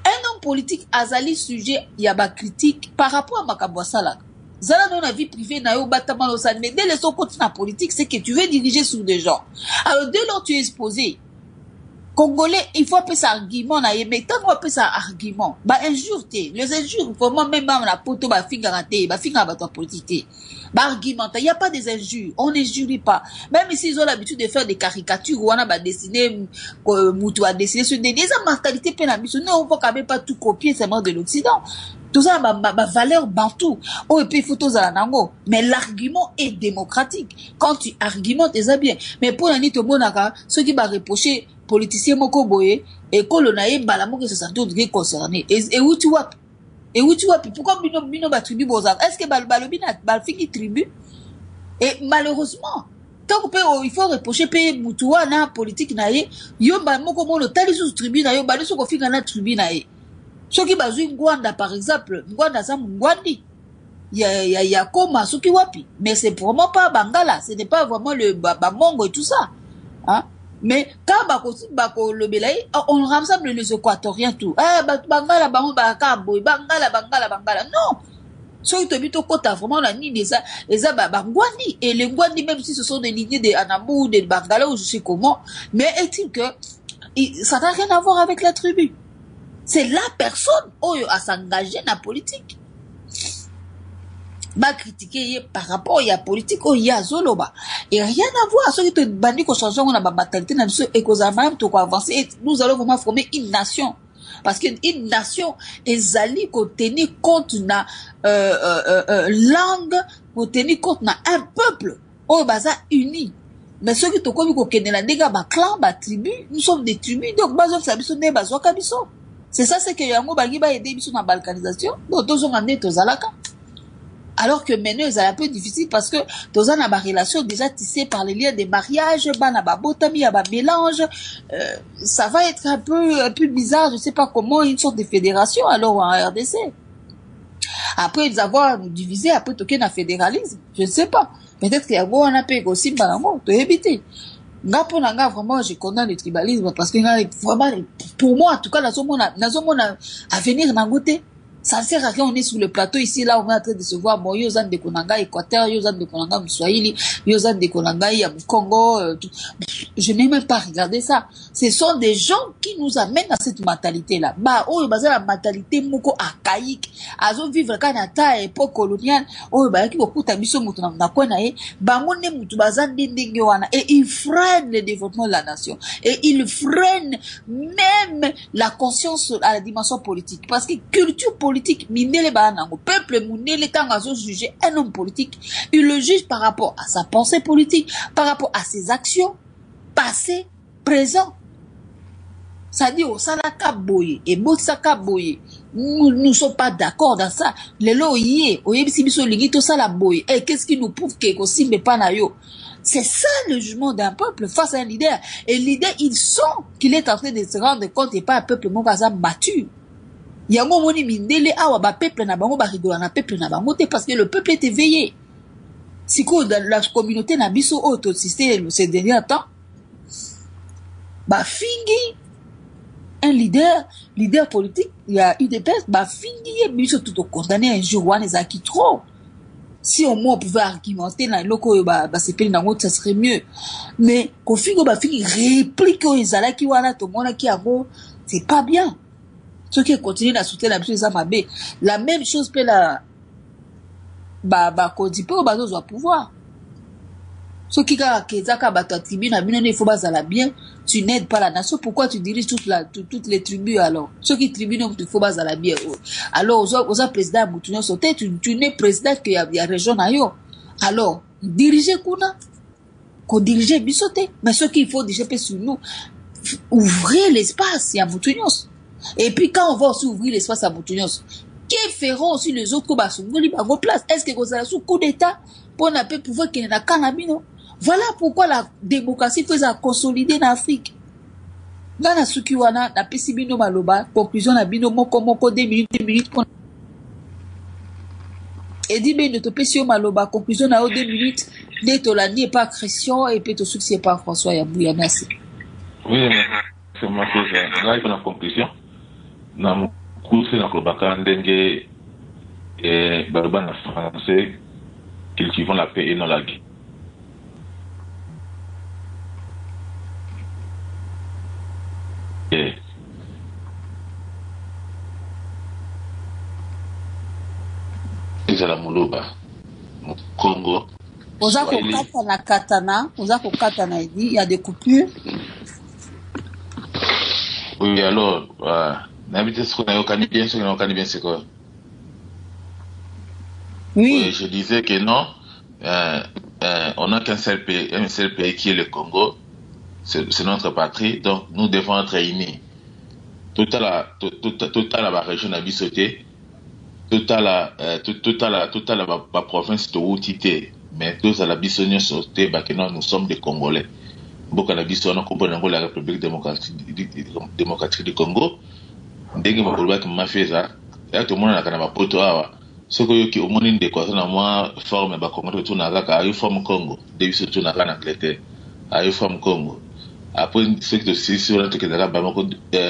Un homme politique azali sujet il y a ba critique par rapport à makambo sala. Zala dans la vie privée na yo batama lo san, mais dès le son continue la politique, c'est que tu veux diriger sur des gens. Alors dès lors tu es exposé Congolais, il faut appeler ça argument na mais tant qu'on appelle ça argument, bah injure les injures vraiment même la poto ba finga raté, ba finga ba politique. Bah argument, il y a pas des injures, on ne jure pas. Même si ils ont l'habitude de faire des caricatures ou on a dessiné Moutou a dessiné sur des mentalités peine mission. Non, on peut quand même pas tout copier seulement de l'Occident. Tout ça ma valeur bantou. Oh et puis photos à la nango, mais l'argument est démocratique. Quand tu argumentes, c'est bien. Mais pour la nito monaka, ceux qui va reprocher politicien moko boye et colonaye balamo que se sentent bien concernés et où tu vois pourquoi bino ba tribu bozang est-ce que balobi na balfiki tribu et malheureusement tant que il faut reprocher pe mutuwa na politique na ye yo ba moko mono tali sous tribu na yo ba so ko finga na tribu na ye soki bazui ngwanda par exemple ngwanda za ngwandi ya koma soki wapi mais c'est vraiment pas bangala, ce n'est pas vraiment le bamongo et tout ça hein. Mais quand bako le belay, on rassemble les Équatoriens tout. Bangala non. So il te dit au côté vraiment la ligne des bangwani et les ngwani même si ce sont des lignées de Anamou, de Bangala ou je sais comment, mais est-il que ça n'a rien à voir avec la tribu. C'est la personne à s'engager dans la politique. Ba critiquer par rapport à la politique il y a zoloba et rien à voir ceux qui te bandit qu'on change on a ba mentalité dans ce et qu'on a même tout avancer et nous allons vraiment former une nation parce que une nation est allée qu'on tenir compte na langue qu'on tenir compte na un peuple baza uni mais ceux qui te comme qu'on connaît la nègre ba clan ba tribu nous sommes des tribus donc bazo sabiso ne bazo kabiso c'est ça c'est que yango bangi ba aider biso na balkanisation donc tous on en est aux alaka. Alors que maintenant, c'est un peu difficile parce que dans une relation déjà tissée par les liens des mariages, botami, mélange, ça va être un peu bizarre, je sais pas comment, une sorte de fédération alors en RDC. Après ils avoir divisé, après toquer dans fédéralisme, je ne sais pas. Peut-être qu'il y a un peu aussi balango, to éviter. Vraiment, je condamne le tribalisme parce que vraiment, pour moi, en tout cas, dans ce monde à venir dans côté. Ça sert à rien, on est sur le plateau ici, là, on est en train de se voir, bon, yozan de Konanga, Équateur, yozan de Konanga, Mswahili, yozan de Konanga, Congo, je n'ai même pas regardé ça. Ce sont des gens qui nous amènent à cette mentalité-là. La mentalité moko archaïque, azo vivre Canada, époque coloniale, qui beaucoup tabiso moutou na kona bangonne moutou bazan dindingi wana, et ils freinent le développement de la nation. Et ils freinent même la conscience à la dimension politique. Parce que culture politique, minele banango, peuple munele tangazo juger un homme politique, il le juge par rapport à sa pensée politique, par rapport à ses actions, passé, présent. Ça dit au salaka boye et botsaka boye. Nous ne sommes pas d'accord dans ça. Les loyers, au yebisibiso ligito sala boye. Et qu'est-ce qui nous prouve que kosimbe pas na yo? C'est ça le jugement d'un peuple face à un leader. Et le leader, il sent qu'il est en train de se rendre compte et pas un peuple mokaza mature. Yango moni mindele awa ba peuple na bango ba rigola na peuple na bango te parce que le peuple est éveillé. Si quoi dans la communauté na biso auto système ces derniers temps ba fingi un leader politique, il y a UDPS ba fingi biso tout condamné un jour wana ezaki trop. Si au moins on pouvait argumenter dans loko ba sepeli nango ça serait mieux. Mais ko fingo ba fingi réplique o ezalaki wana to mona ki yango c'est pas bien. Ceux qui continuent à soutenir la mission Zamabé, la même chose peut la Kodipe au bateau doit pouvoir. Ceux qui kezaka bato tribu na bino ne faut pas la bien, tu n'aides pas la nation, pourquoi tu diriges toutes les tribus alors? Ceux qui tribunent ne faut pas la bien. Alors aux président Moutounio sauté, tu n'es président que y a région na yo. Alors, diriger kuna qu'on dirige bisoté. Mais ce qu'il faut déjà sur nous, ouvrir l'espace à Boutouignos. Et puis quand on va aussi ouvrir l'espace à Boutouignos, que feront aussi les autres Koba Sungoli à vos places? Est-ce que vous avez sous coup d'État pour ne pouvoir qu'il y ait un cannabino? Voilà pourquoi la démocratie faisait consolider en Afrique. Dans la Sukiwana, la Pessibino Maloba, conclusion la bino moko 2 minutes. Et dit ben de te Pessio Maloba, conclusion à 2 minutes. Dès que la n'est pas Christian et puis te succès par François Yabouya. Merci. Oui, c'est ma chose. Là, il faut la conclusion. Dans mon cours, c'est dans le Bakar Ndenge et Baloba en français, cultivons la paix et non la guerre. Ezala Moloba, Congo. Oza kokata katana, oza kokata na il y a des coupures. Oui, alors, c'est quoi? Oui, je disais que non, on n'a qu'un seul pays qui est le Congo, c'est notre patrie, donc nous devons être unis. Toute la région a bisoté, toute la province de Outité, mais tous à la bisonnion sauté, que nous sommes des Congolais. Beaucoup de bisonnions comprennent la République démocratique du Congo. Dès que je m'a fait ça, tout le monde a un poto. Ce que au monde de quoi ça moi forme Congo tout na ka ayo forme Congo. Depuis surtout na Angleterre, ayo forme Congo. Après ce que c'est sur le truc de la Bamako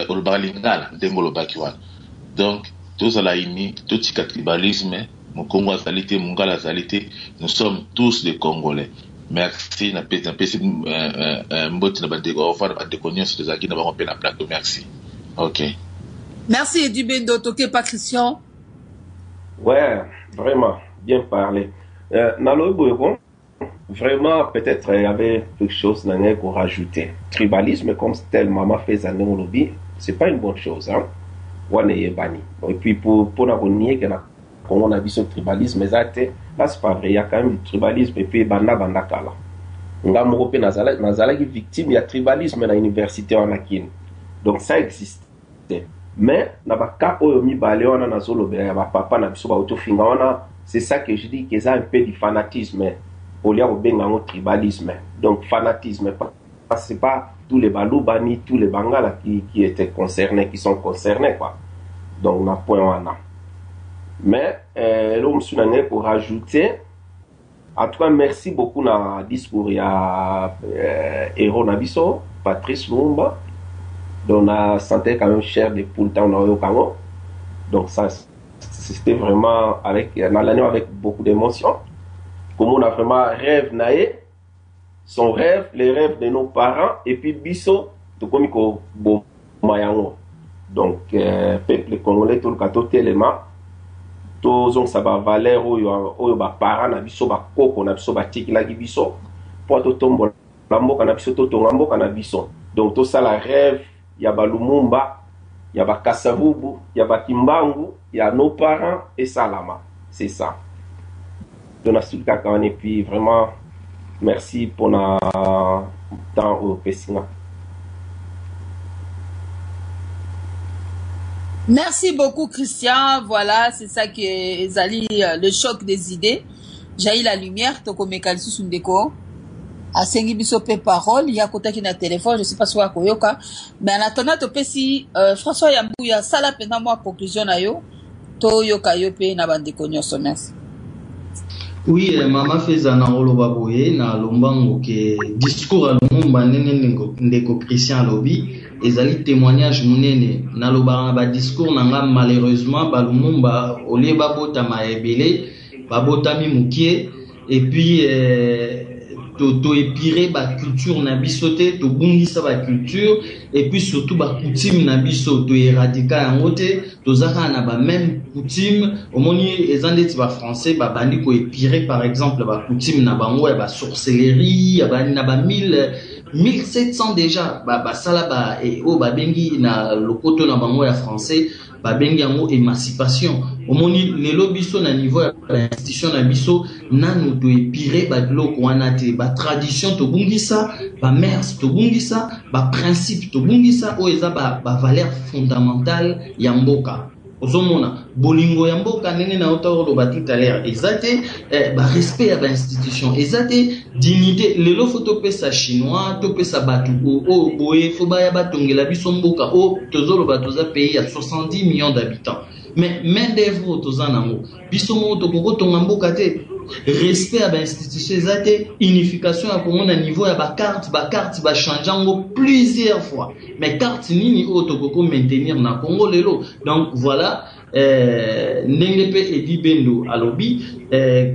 au Balingala, Dengolo Bakiwan. Donc tout ça là uni, tout ce tribalisme, mon Congo a salité, mon Gala a salité, nous sommes tous des Congolais. Merci, na pesi mboti na bande ko fa bande ko nyonso tezaki na bango pe na plateau. Merci. OK. Merci Edubendo Toké Patrician. Ouais, vraiment bien parlé. Nalobo, vraiment peut-être il y avait quelque chose à rajouter. Tribalisme comme tel maman fait à Néolobi, c'est pas une bonne chose, hein. Et puis pour nier que on a vu ce tribalisme, là c'est pas vrai, il y a quand même du tribalisme et puis banda kala. On a morope nazala qui victime, il y a tribalisme dans l'université en Akin. Donc ça existe. Mais na ba ka oyo mi balé on na zolo be ba papa na biso ba autofinga on c'est ça que je dis que ça un peu du fanatisme au lieu au benga tribalisme. Donc fanatisme c'est pas tous les Balouba ni tous les Bangala qui étaient concernés, qui sont concernés, quoi. Donc, on a point on a. Mais, là, je me suis donné pour rajouter. En tout cas, merci beaucoup dans le discours. Il y a Héros Nabiso, Patrice Lumumba. Donc, on a senti quand même cher de pour le temps au Congo. Donc, ça, c'était vraiment avec beaucoup d'émotion. Comme on a vraiment rêve naé. Son rêve, les rêves de nos parents, et puis Bisso, tout comme il Mayango. Donc, peuple congolais, tout le cateau téléma, tous ont sa valeur, ou ba parents, na Bisso, ba koko, na Bisso, ba tiki la Bisso, pour tout tomber, la mboka na Bisso, tout tombe, na Bisso. Donc, tout ça, la rêve, il y a ba Lumumba, il y a ba Kasavubu, il y a ba Kimbangu, il y a nos parents, et Salama. C'est ça. Donc, et puis vraiment, merci pour le temps au Pessina. Merci beaucoup, Christian. Voilà, c'est ça qui est le choc des idées. J'ai eu la lumière, toko mekalisu sundeko. A sengi biso pe parole, il y a côté qui na téléphone, je sais pas si wa koyoka. Mais en attendant, to pesi, François Yambouya, sala pena moi conclusion na yo. To yoka yo pe na bande konyoso, merci. Oui, maman faisait na oloba boye na lombango ke discours à Lumumba nene ndeko Christian Lobi ezali témoignage munene na loba ba discours nanga malheureusement ba Lumumba ole babota maebele babotami mukie et puis to épiré ba culture na bisote to bungisa ba culture et puis surtout ba coutume na biso to éradiquer yangote to zaka na ba même coutume omoni ezandeti ba français ba bandi ko épiré par exemple ba coutume na bango ya ba sorcellerie ya ba na ba 1700 déjà ba sala ba et o ba bengi na lokoto na bango ya français babengi yango émancipation. Omoni lelo biso na niveau ya institution na biso nanu to epire ba biloko wana te, ba tradition to bungisa, ba mœurs to bungisa, ba principe to bungisa o eza ba valeur fondamentale ya mboka. Ozomona bolingo ya mboka ndenge na otoro ba tout à l'heure ezate ba respect ya ba institution ezate dignité lelo photo pesa chinois to pesa batu o boye fo ba ya batongela biso mboka o tozolo batoza pays à 70 millions d'habitants mais main d'œuvre toza nango biso mo to koko tonga mboka te respect à ba institution ezate unification ya kongo na niveau ya ba carte ba changeango plusieurs fois mais carte nini o to koko maintenir na Congo lelo. Donc voilà ndenge pe Edi Bendo alobi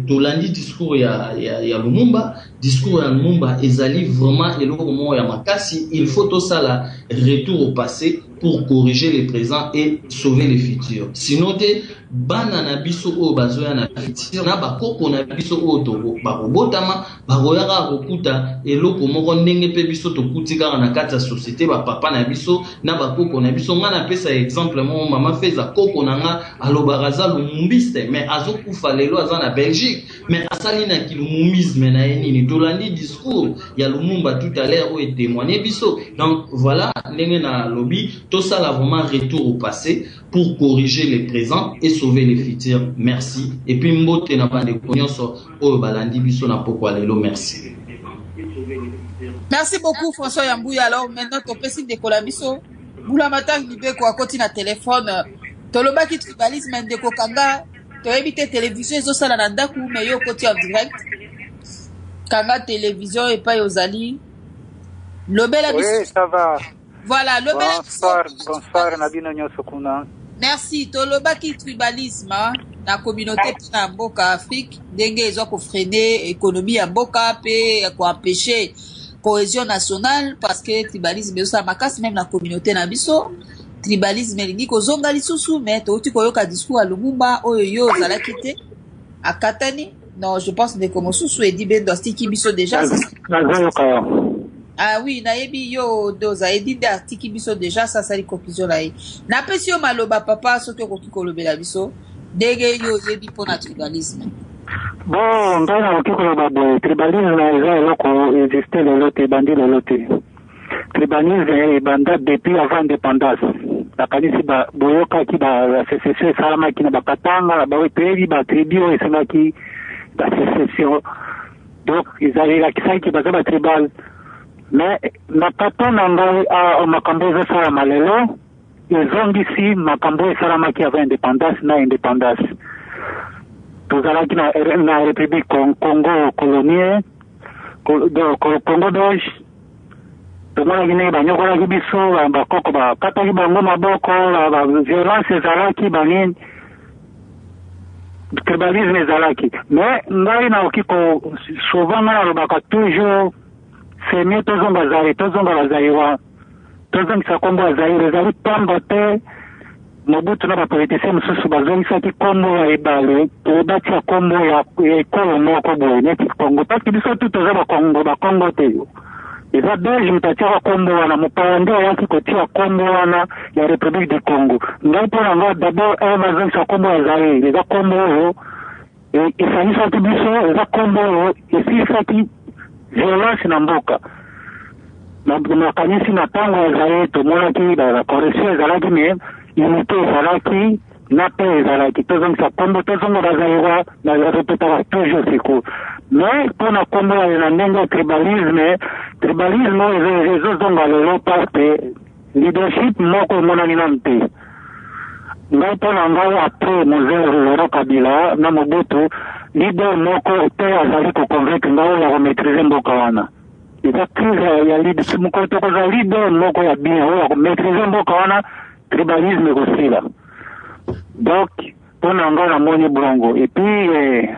tolandi discours ya Lumumba, discours ya Lumumba ezali vraiment eloko mo ya makasi. Il faut tout ça là retour au passé pour corriger les présents et sauver les futurs. Sinon te bana na biso o bazoya na futur na bakoko na biso o to bakobotama bakoyaka kokuta eloko moko ndenge pe biso tokuti kaka na kati ya société ba papa na biso na bakoko na biso. Nga na pesa exemple mo mama feza koko na nga alobaraza lumumbiste mais azokufa lelo aza na Belgique mais asali na kilumumisme na nini tolandi discours ya Lumumba tout à l'heure o et témoigner biso. Donc voilà ndenge na lobby tout ça là vraiment retour au passé pour corriger les présents et sauver les futurs. Merci. Et puis mbote na bande konyoso o balandi biso na pokwa lelo. Merci. Merci beaucoup François Yambouya. Alors maintenant ton précis de Colabiso Boulamata Libeko à côté na téléphone tolobaki tribalisme ndeko kanga to éviter télévision ezo sala na ndaku mais yo côté en direct kanga télévision et pas yozali lobela biso. Oui, ça va. Voilà, lobela bonsoir Nabino Nyoso kuna. Merci. Tolobaki tribalisme na communauté na mboka Afrique ndenge ezo ko freiner économie ya mboka pe ko empêcher cohésion nationale parce que tribalisme ezo makasi même na communauté na biso. Tribalisme lingi ko zonga lisusu mais toti ko yoka discours à Lumumba oyo yo zalaki te akatani. Non, je pense que comme Soussou Edi Bendo stiki biso déjà. Ah oui, na yebi yo doza Edi stiki biso déjà ça sali conclusion là. Na pesi yo maloba papa soki ko kolobela biso ndenge yo yebi pona tribalisme. Bon, ndana okikoloba bo tribalisme eza eloko existe lelo te bandi lelo te. Tribalisme ebanda depuis avant indépendance. Bakanisi boyokaki sécession esalamaki na bakatanga bawepeyi batribu oyo esengaki sécession. Donc ezalelakisaki baza batribal. Mais na papa na ngai makambo ezosalama lelo ezongisi makambo esalamaki avant indépendance na indépendance. Tozalaki na République Congo colonie Congo belge tomonaki ndenge banyokolaki biso bakoko bakataki bango maboko violence ezalaki banini tribalisme ezalaki. Mais ngai naoki souvent ngai nalobaka toujours c'est mieux tozonga Zaïre tozongisa kombo ya Zaïre ezali pamba te Mobutu na bapolitisien mosusu bazongisaki kombo ya ebale tobatia kombo ya ekolo moko boye neti Kongo parce biso tu toza bakongo te eza belge moto atiaka kombo wana mopaya nde ayaki kotia kombo wana ya République du Congo. Ngai mpona nga d'abord bazongisa kombo ya Zaïre eza kombo oyo esanisaki biso eza kombo oyo esilisaki violence na mboka nakanisi na ntango ya Zaïre tomonaki bacorrection ezalaki me unité ezalaki na pe ezalaki tozongisa kombo tozongo bazaïra na repetaka toujours siku mais mpona kombo na ndenge ya tribalisme ezozonga lelo parce que leadership moko emonani nanu te. Ngai mpona ngai apres mozee Laurent Kabila na Mobutu leader moko te azali koconvaincre ngai oyo ya komaîtrise mboka wana eza crise ya leadership moko tokoza leader moko ya bien oyo ya komaîtrise mboka wana tribalisme ekosila. Donc mpona ngai namoni bongo et puis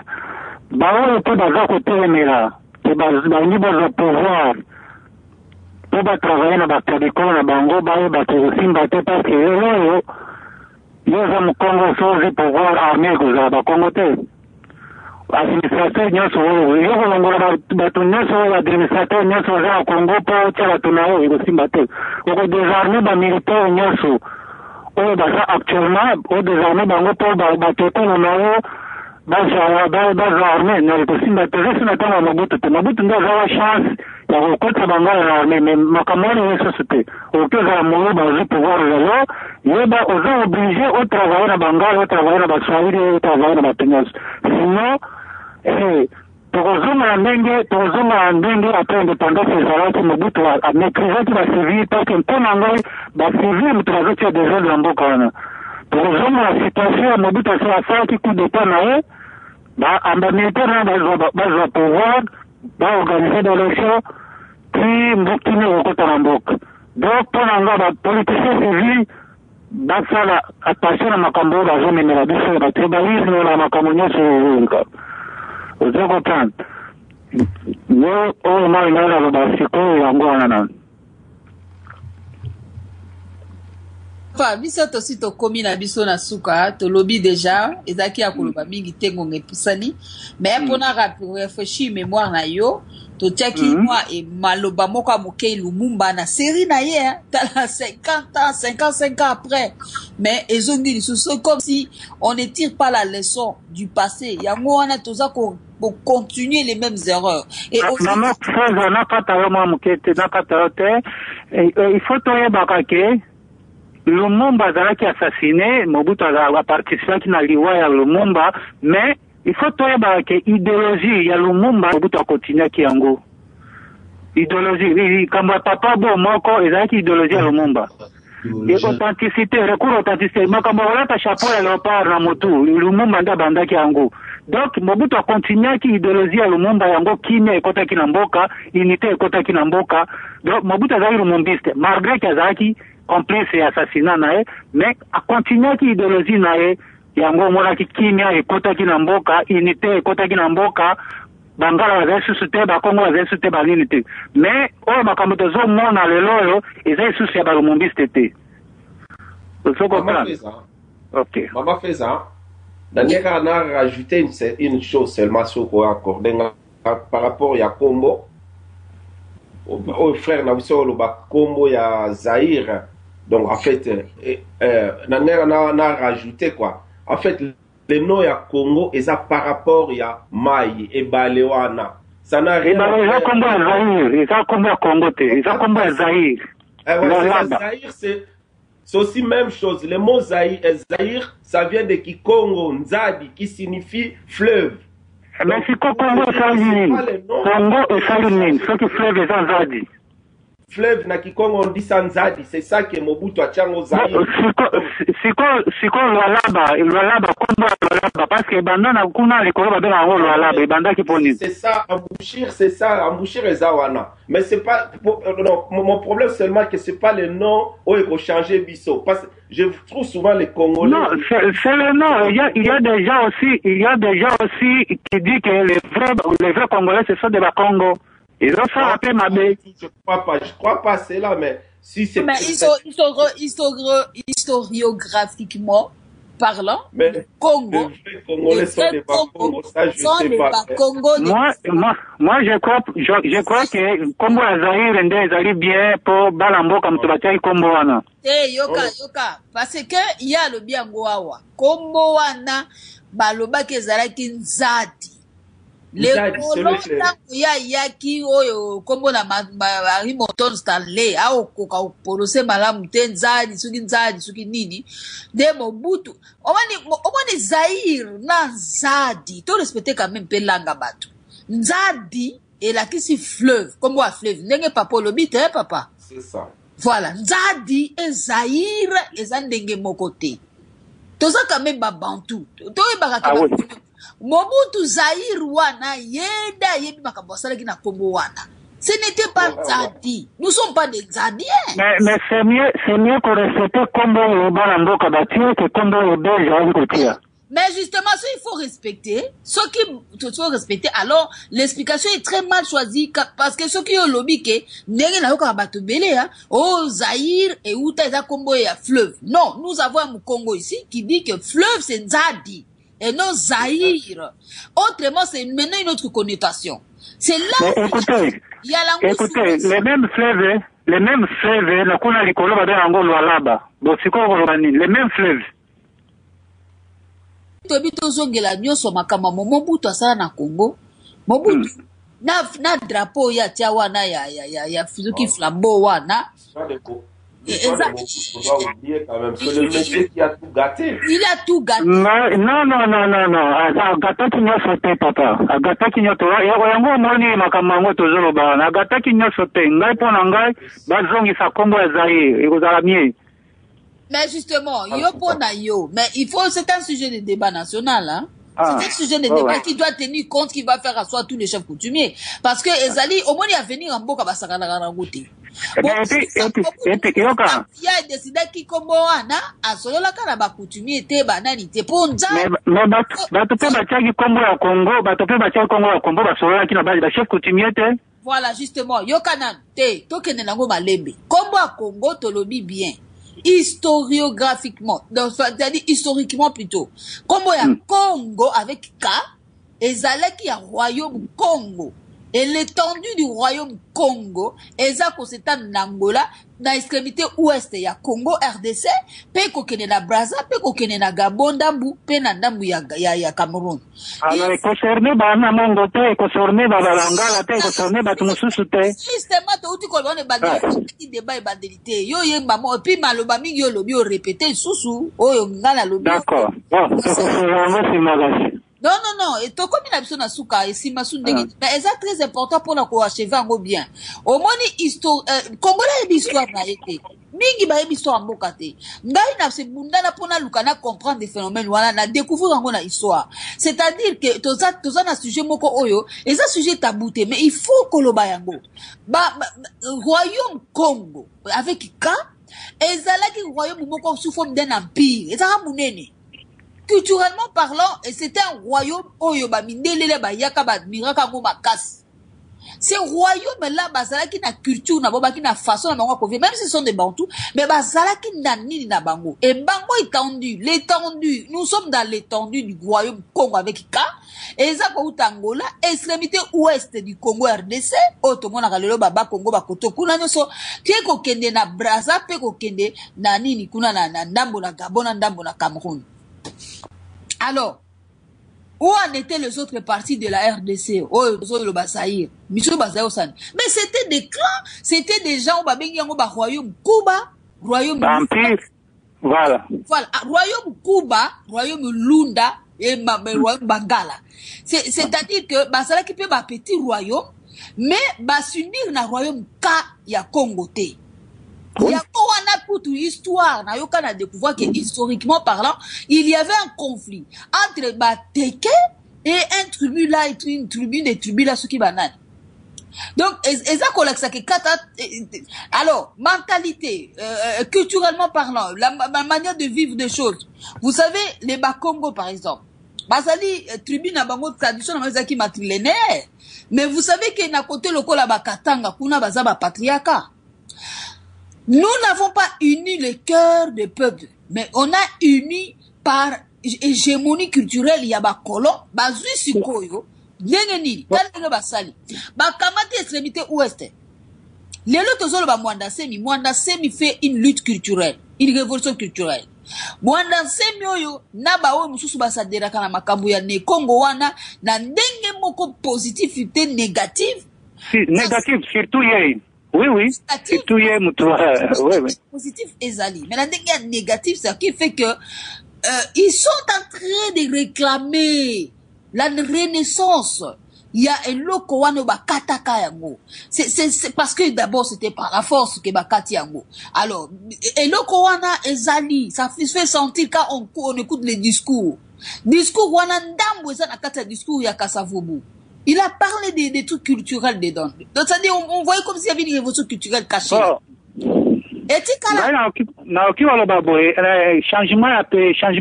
baoyo mpe baza kotelemela te balingi bazwa pouvoir mpo batravaille na bakadikolo na bango bayeba te kosimba te parce que oyo yo oza mokongo so ozi pouvoir armé ekozala bakongo te administrateur nyonso oyo yo kolongola bato nyonso oyo administrateur nyonso oza na kongo mpo otya bato na oyo ekosimba te okodesarme bamilitaire nyonso oyo baza actuellement au désormais bango po batotana nao baza armé na kosimba tozasi na ntango ya Mobutu te. Mobutu nde aza wa chance ya kokotisa bango na armé, mais makambo wana nyonso te okoki ozala moyo bazwi pouvoir lelo yeba oza obligé otravaille na bangala, otravaille na baswahili, otravaille na bato nyonso, sinon tokozonga na ndenge après indépendance ezalaki Mobutu amaîtrisaki bacivil parce que mpo na ngai bacivil moto bazotia désordre na mboka wana. Tokozonga na situation ya Mobutu asalaki coup d'état na ye bamilitaire na bazwa pouvoir baorganiser d'élection puis mbokini ekokota na mboka. Donc mpo na ngai bapoliticien civil basala attention na makambo oyo bazomemela biso ya batribalisme na makambo nyonso oyoka oza comprendre yo oyo ngai ngai naloba sikoyo yango wana nani biso tosi tokomi na biso na suka tolobi deja ezalaki ya koloba mingi te ngonga epusani mais mpona réfléchir mémoire na yo totiaki mwa maloba moko ya Mokei Lumumba na série na ye tala 55 ans après, mais ezongi lisusu comme si on ne tire pas la leçon du passé yango wana toza ko continuer les mêmes erreurs et maman frère nakata yo mwa mokete nakata yo te il faut toyebaka ke Lumumba azalaki assassiné, Mobutu a participé na liwa ya Lumumba, mais il faut toyeba ke idéologie ya Lumumba Mobutu a continué ki yango. Idéologie, kamba papa bo moko ezalaki idéologie ya Lumumba. Et authenticité, recours authenticité, makambo olata chapeau ya léopard na motu, Lumumba nda bandaki yango. Donc Mobutu a continué ki idéologie ya Lumumba yango kimia ekotaki na mboka, unité ekotaki na mboka. Donc Mobutu azalaki lumumbiste, malgré que azalaki complice et assassinat nae, mais a continué ki idéologie nae yango mona ki kimia ekotaki na mboka, unité ekotaki na mboka, bangala bazali susu te, bakongo bazali susu te, balini te. Mais oyo makambo tozomona lelo oyo ezali susu ya balumumbiste te. Ok. Maman Feza, Daniel a rajouté une chose seulement sur quoi accorder par rapport à Congo. Au frère Nabiso Loba Congo ya Zaïre. Donc en fait, Daniel a rajouté quoi. En fait, le nom ya Congo est ça par rapport à Maï et Balewana. Ça n'a rien à voir. Zaïre, c'est aussi même chose. Le mot Zaïre, ça vient de Kikongo, Nzadi, qui signifie fleuve. Mais si Congo est saline, Congo est saline, ce qui fleuve est Nzadi. Fleuve na Kikongo on dit ça Nzadi, c'est ça que Mobutu a chango Zaïre. Siko Lualaba, Congo Lualaba, parce que bandana kuna les Koroba bena ho Lualaba, banda qui poni. C'est ça, embouchir Ezawana. Mais c'est pas, non, mon problème seulement que c'est pas le nom où il faut changer Bisso. Parce que je trouve souvent les Congolais. Non, c'est le nom. Il y a des gens aussi qui disent que les vrais Congolais, ce sont des Congo. Ils ont fait appeler Mabé. Je crois pas cela, mais si c'est. Mais historiographiquement parlant, mais Congo. Les Congolais sont des Congo, ça je sais pas. Moi, je crois que Congo Azaïre ndezali bien pour Balambo comme tu vas Congo wana. Yoka, parce que il y a le bien goawa. Congo wana baloba kezalaki Nzadi. Le colon yaki oyo kombo na Marie Morton Stanley au koka polose malamu te Nzadi suki nini de Mobutu omani Zaïre na Nzadi to respecter quand même pe langa bato Nzadi et la kisi fleuve comme wa fleuve ndenge papa lobite papa c'est ça voilà Nzadi et Zaïre ezandenge mokote toza quand même ba bantu to ebaka Mobutu Zaïre wana yeda yebi makambo salaki na Congo wana. Ce n'était pas Nzadi. Nous sommes pas des Nzadiens. Mais c'est mieux qu'on respecte Congo et Balambo Kabatio que Congo et Belge. Mais justement, ça il faut respecter. Ceux qui faut respecter, alors l'explication est très mal choisie parce que ceux qui ont lobby que n'engé na yoka bato belé oh Zaïre et Outa eza Congo et fleuve. Non, nous avons un Congo ici qui dit que fleuve c'est Nzadi. Et non Zaïre. Autrement, c'est maintenant une autre connotation. C'est là où écoutez, les mêmes fleuves, les mêmes fleuves na kuna likolo ba yango Lualaba bosiko kolobani les mêmes fleuves tobi tozongela nyonso makama Mobutu asala na Congo Mobutu na drapeau ya tia wana ya Fizuki Flambeau wana le monsieur qui a tout gâté. Il a tout gâté. Non. Gâté qui n'a sauté, papa. Gâté qui n'a sauté. Yango moni makamango tozolo ba. Gâté qui n'a sauté. Ngai pona ngai bazongi sa kombo ya Zaïre. Ekozala mieux. Mais justement, yo pona yo. Mais il faut, c'est un sujet de débat national, hein. C'est un sujet de débat qui doit tenir compte, qui va faire asseoir tous les chefs coutumiers. Parce que Ezali, au moins, il va venir en Boka Basakana Rangote. Bon, il y a décidé qui komboana, à solo la Kanaba coutumier, te banani, te ponza. Mais batope bachaki kombo ya Congo, batope bachaki kombo ya Congo, basolo la kina basi, ba chef coutumier te. Voilà, justement, yo kanan, te, tokene nango malembe. Kombo ya Congo, tolobi bien. Historiographiquement, c'est-à-dire historiquement plutôt. Comme il y a Congo avec K, et Zaleki a Royaume Congo. Et l'étendue du Royaume Congo, Ezako c'est en Angola, dans l'extrémité ouest, il y a Congo, RDC, pe kokene na Brazza, pe kokene na Gabon, Dambu, pe na Dambu ya Cameroun. Alors, concerné ba na mongo te, concerné ba balangala te, concerné ba tumususu te. Justement, to uti ko bone bandelité, qui débat et bandelité. Yo yemba mo, puis maloba mingi yo lobi o répéter susu, oyo ngala lobi. D'accord. Bon, c'est magasin. Non, et to comme il a besoin de souka et si masun dengi. Mais c'est très important pour la achever en bien. Au moins histoire Congolais l'histoire na été. Mingi ba histoire mbokate. Ngai na se bundana pona lukana comprendre des phénomènes wana na découvrir ngo na histoire. C'est-à-dire que toza na sujet moko oyo, et ça sujet tabouté mais il faut koloba yango. Royaume Congo avec K ezalaki royaume moko sous forme d'un empire. Ezaka munene. Culturellement parlant, c'était un royaume oyoba mindelele ba yaka ba miraka ngo makasi. Ces royaumes là bazala qui na culture na boba qui na façon na bango ko vivre, même si ce sont des bantous, mais bazala qui na nini na bango. Et bango l'étendue, nous sommes dans l'étendue du royaume Congo avec K. Et ça ko Angola, extrémité ouest du Congo RDC, otomona kalelo baba Congo ba kotokuna nyoso, tie ko kende na Brazza pe ko kende na nini kuna na ndambo na Gabon na ndambo na Cameroun. Alors, où en étaient les autres parties de la RDC? Mais c'était des clans, c'était des gens au royaume Cuba, royaume Empire, voilà. Voilà, royaume Cuba, royaume Lunda et royaume Bangala. C'est-à-dire que Basala qui peut un petit royaume, mais s'unir dans le royaume K, il y a Congo. Il y a pour toute histoire, na yoka na découvert que historiquement parlant, il y avait un conflit entre Bateke et un tribu là, une tribu des tribus là, qui banane. Donc, alors, mentalité, culturellement parlant, la manière de vivre des choses. Vous savez, les Bakongo par exemple, Basali, tribu na bango tradition na mazaki matrilénaire. Mais vous savez que na côté loko la Bakatanga, kuna bazaba patriarcat. Nous n'avons pas uni le cœur des peuples, mais on a uni par hégémonie culturelle. Il y a ba colon, ba zuisikoyo, nengeni, tanenge basali, ba kamate extrémité ouest. Lelo tozolo ba Mwanda Semi fait une lutte culturelle, une révolution culturelle. Mwanda Semi oyo na ba oyo mususu basadera kana makambo ya ne Congo wana na ndenge moko positivité négative. Si, négative surtout yé. Oui. C'est tout yé oui. Positif ezali. Mais la dernière négative, c'est ce qui fait que ils sont en train de réclamer la renaissance. Il y a un loko wano ba kataka yango. C'est parce que d'abord c'était par la force que ba kati yango. Alors, un loko wana ezali, ça fait sentir quand on écoute les discours. Discours wana ndambo eza na kati discours ya Kasavubu. Il a parlé des trucs culturels dedans. Donc, ça dit, on voyait comme s'il y avait une révolution culturelle cachée. Oh. Et tu changement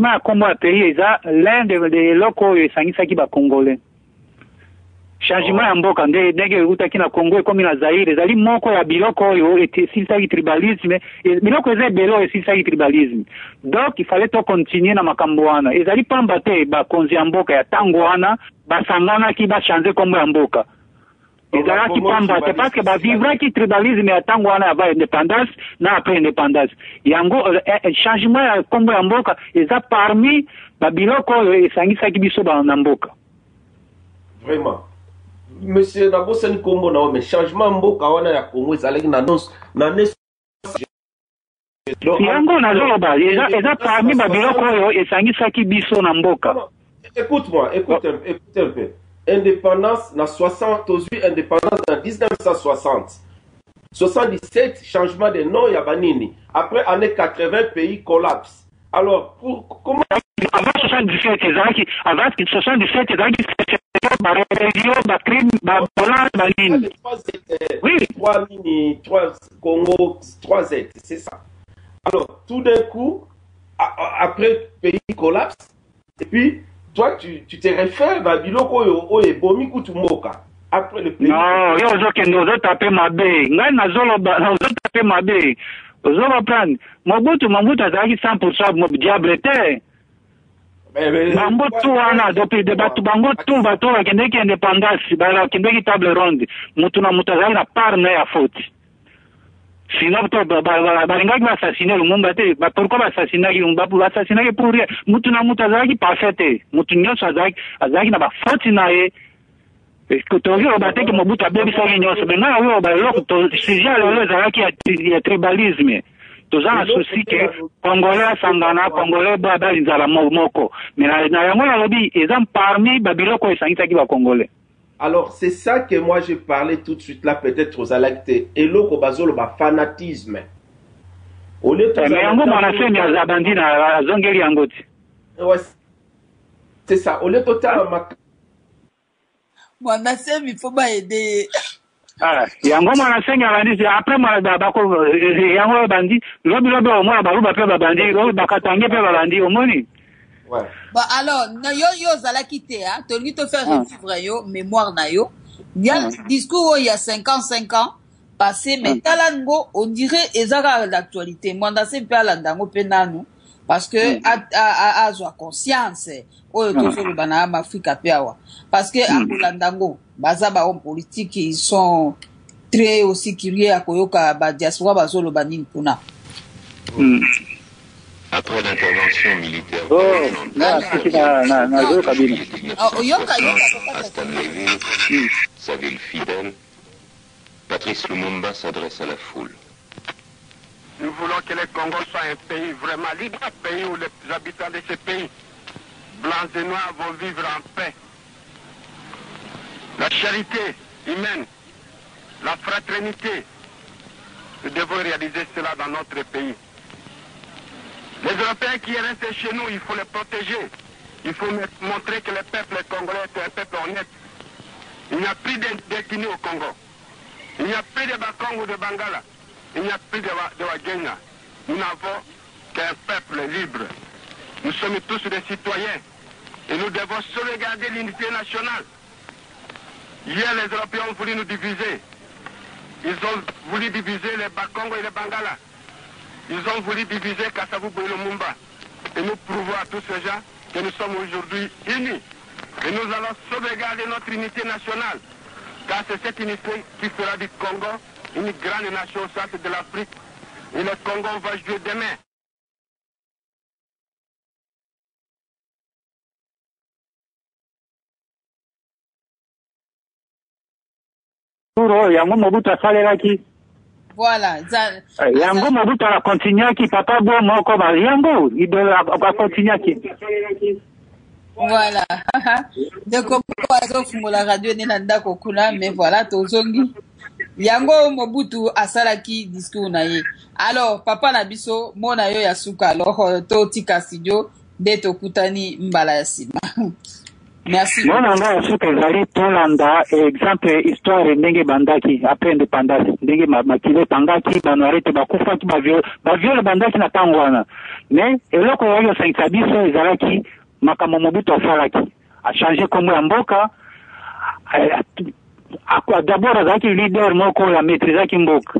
à Congo à pays, l'un des locaux, c'est un Congolais. Changement à Mboka, ndenge utaki na Congo comme na Zaire, ezali moko ya biloko yo était silsaki tribalisme, biloko eza belo et silsaki tribalisme. Donc il fallait to continuer na makambo wana. Ezali pamba te ba konzi ya mboka ya tango wana, ba sangana ki ba changer kombo ya mboka. ezalaki pamba te parce que bavivraki tribalisme ya ntango wana ava indépendance na après indépendance yango changement ya nkombo ya mboka eza parmi babiloko oyo esangisaki biso na mboka. Vraiment monsieur nabosani nkombo na mais changement mboka wana ya Congo ezalaki na yango nazoloba eza parmi babiloko oyo esangisaki biso na mboka. Écoute-moi, écoute un peu. Indépendance, na 60, indépendance en 1960. 77, changement de nom, Yabanini. Après, année 80, pays collapse. Alors, comment... Avant 77, avant 77, oui. 3 mini, 3 Congo, 3 Z, c'est ça. Alors, tout d'un coup, après, pays collapse, et puis, toi, tu te réfères à biloko oye bomi kutumoka après le pays. Non, yo ozo taper mabe. Ngai nazo taper mabe. Ozo reprendre. Mobutu azaki 100% diable te. Bango tout wana depuis de batu bango tout bato bakendeki indépendance bakendeki table ronde. Mutu na mutu azaki na part na ya faute. Sinon, balingaki baassassiner Lumumba te, pourquoi baassasinaki Lumumba? Baassasinaki pour rien. Mutu na mutu azalaki parfait te. Mutu nyonso azalaki na bafoti na ye. Tozi oba te ke Mobutu abebisaki nyonso. Mais ngai oyo eloko sujet lelo ezalaki ya tribalisme. Toza na souci ke Congolais asangana, Congolais balinzala moko. Mais na yango nalobi eza parmi babiloko esangisaki ba-Congolais. Alors, c'est ça que moi j'ai parlé tout de suite là, peut-être aux alactés. Et là, au basolo, le fanatisme. Au lieu de c'est ça. Au lieu de il faut pas aider. Yango mwanasenge abandi après bako yango bandi lobi omona baluba pe babandi lobi bakatange pe babandi omoni. Ouais. Bah alors, yo zalaki te hein, toni te faire revivre yo mémoire na yo. Il y a discours il y a 5 ans passé mais talango on dirait ezaka l'actualité. Mwanda se pe alandango pe nanu parce que a zo conscience oyo tozo le bana Afrika pe awa parce que akolandango baza ba homme politique ils sont très aussi curieux akoyoka ba diaspora bazo le banini kuna. Après l'intervention militaire à Stanleyville, sa ville fidèle, Patrice Lumumba s'adresse à la foule. Nous voulons que le Congo soit un pays vraiment libre, un pays où les habitants de ce pays, blancs et noirs, vont vivre en paix. La charité humaine, la fraternité, nous devons réaliser cela dans notre pays. Les Européens qui restent chez nous, il faut les protéger. Il faut montrer que le peuple congolais est un peuple honnête. Il n'y a plus d'indignés au Congo. Il n'y a plus de Bakongo ou de Bangala. Il n'y a plus de Wagenya. Nous n'avons qu'un peuple libre. Nous sommes tous des citoyens. Et nous devons sauvegarder l'unité nationale. Hier, les Européens ont voulu nous diviser. Ils ont voulu diviser les Bakongo et les Bangala. Ils ont voulu diviser Kasavubu et Lumumba. Et nous prouvons à tous ces gens que nous sommes aujourd'hui unis. Et nous allons sauvegarder notre unité nationale. Car c'est cette unité qui fera du Congo une grande nation au centre de l'Afrique. Et le Congo va jouer demain. Voilà. Yango Mobutu a continué qui papa bon moko ba yango il doit continuer qui. Voilà. Donc on la radio ni nanda kokuna mais voilà tozongi. Yango Mobutu asalaki discours na ye. Alors papa na biso mona yo ya suka alors to tika studio de tokutani mbala ya sima. Merci. Mon anga suka zali tolanda exemple histoire ndenge bandaki après indépendance ndenge makile tangaki banwarete bakufaki baviole bandaki na tango wana mais eloko oyo sangisa biso ezalaki makambo Mobutu asalaki a changer kombo ya mboka d'abord azalaki leader moko ya maîtrisaki mboka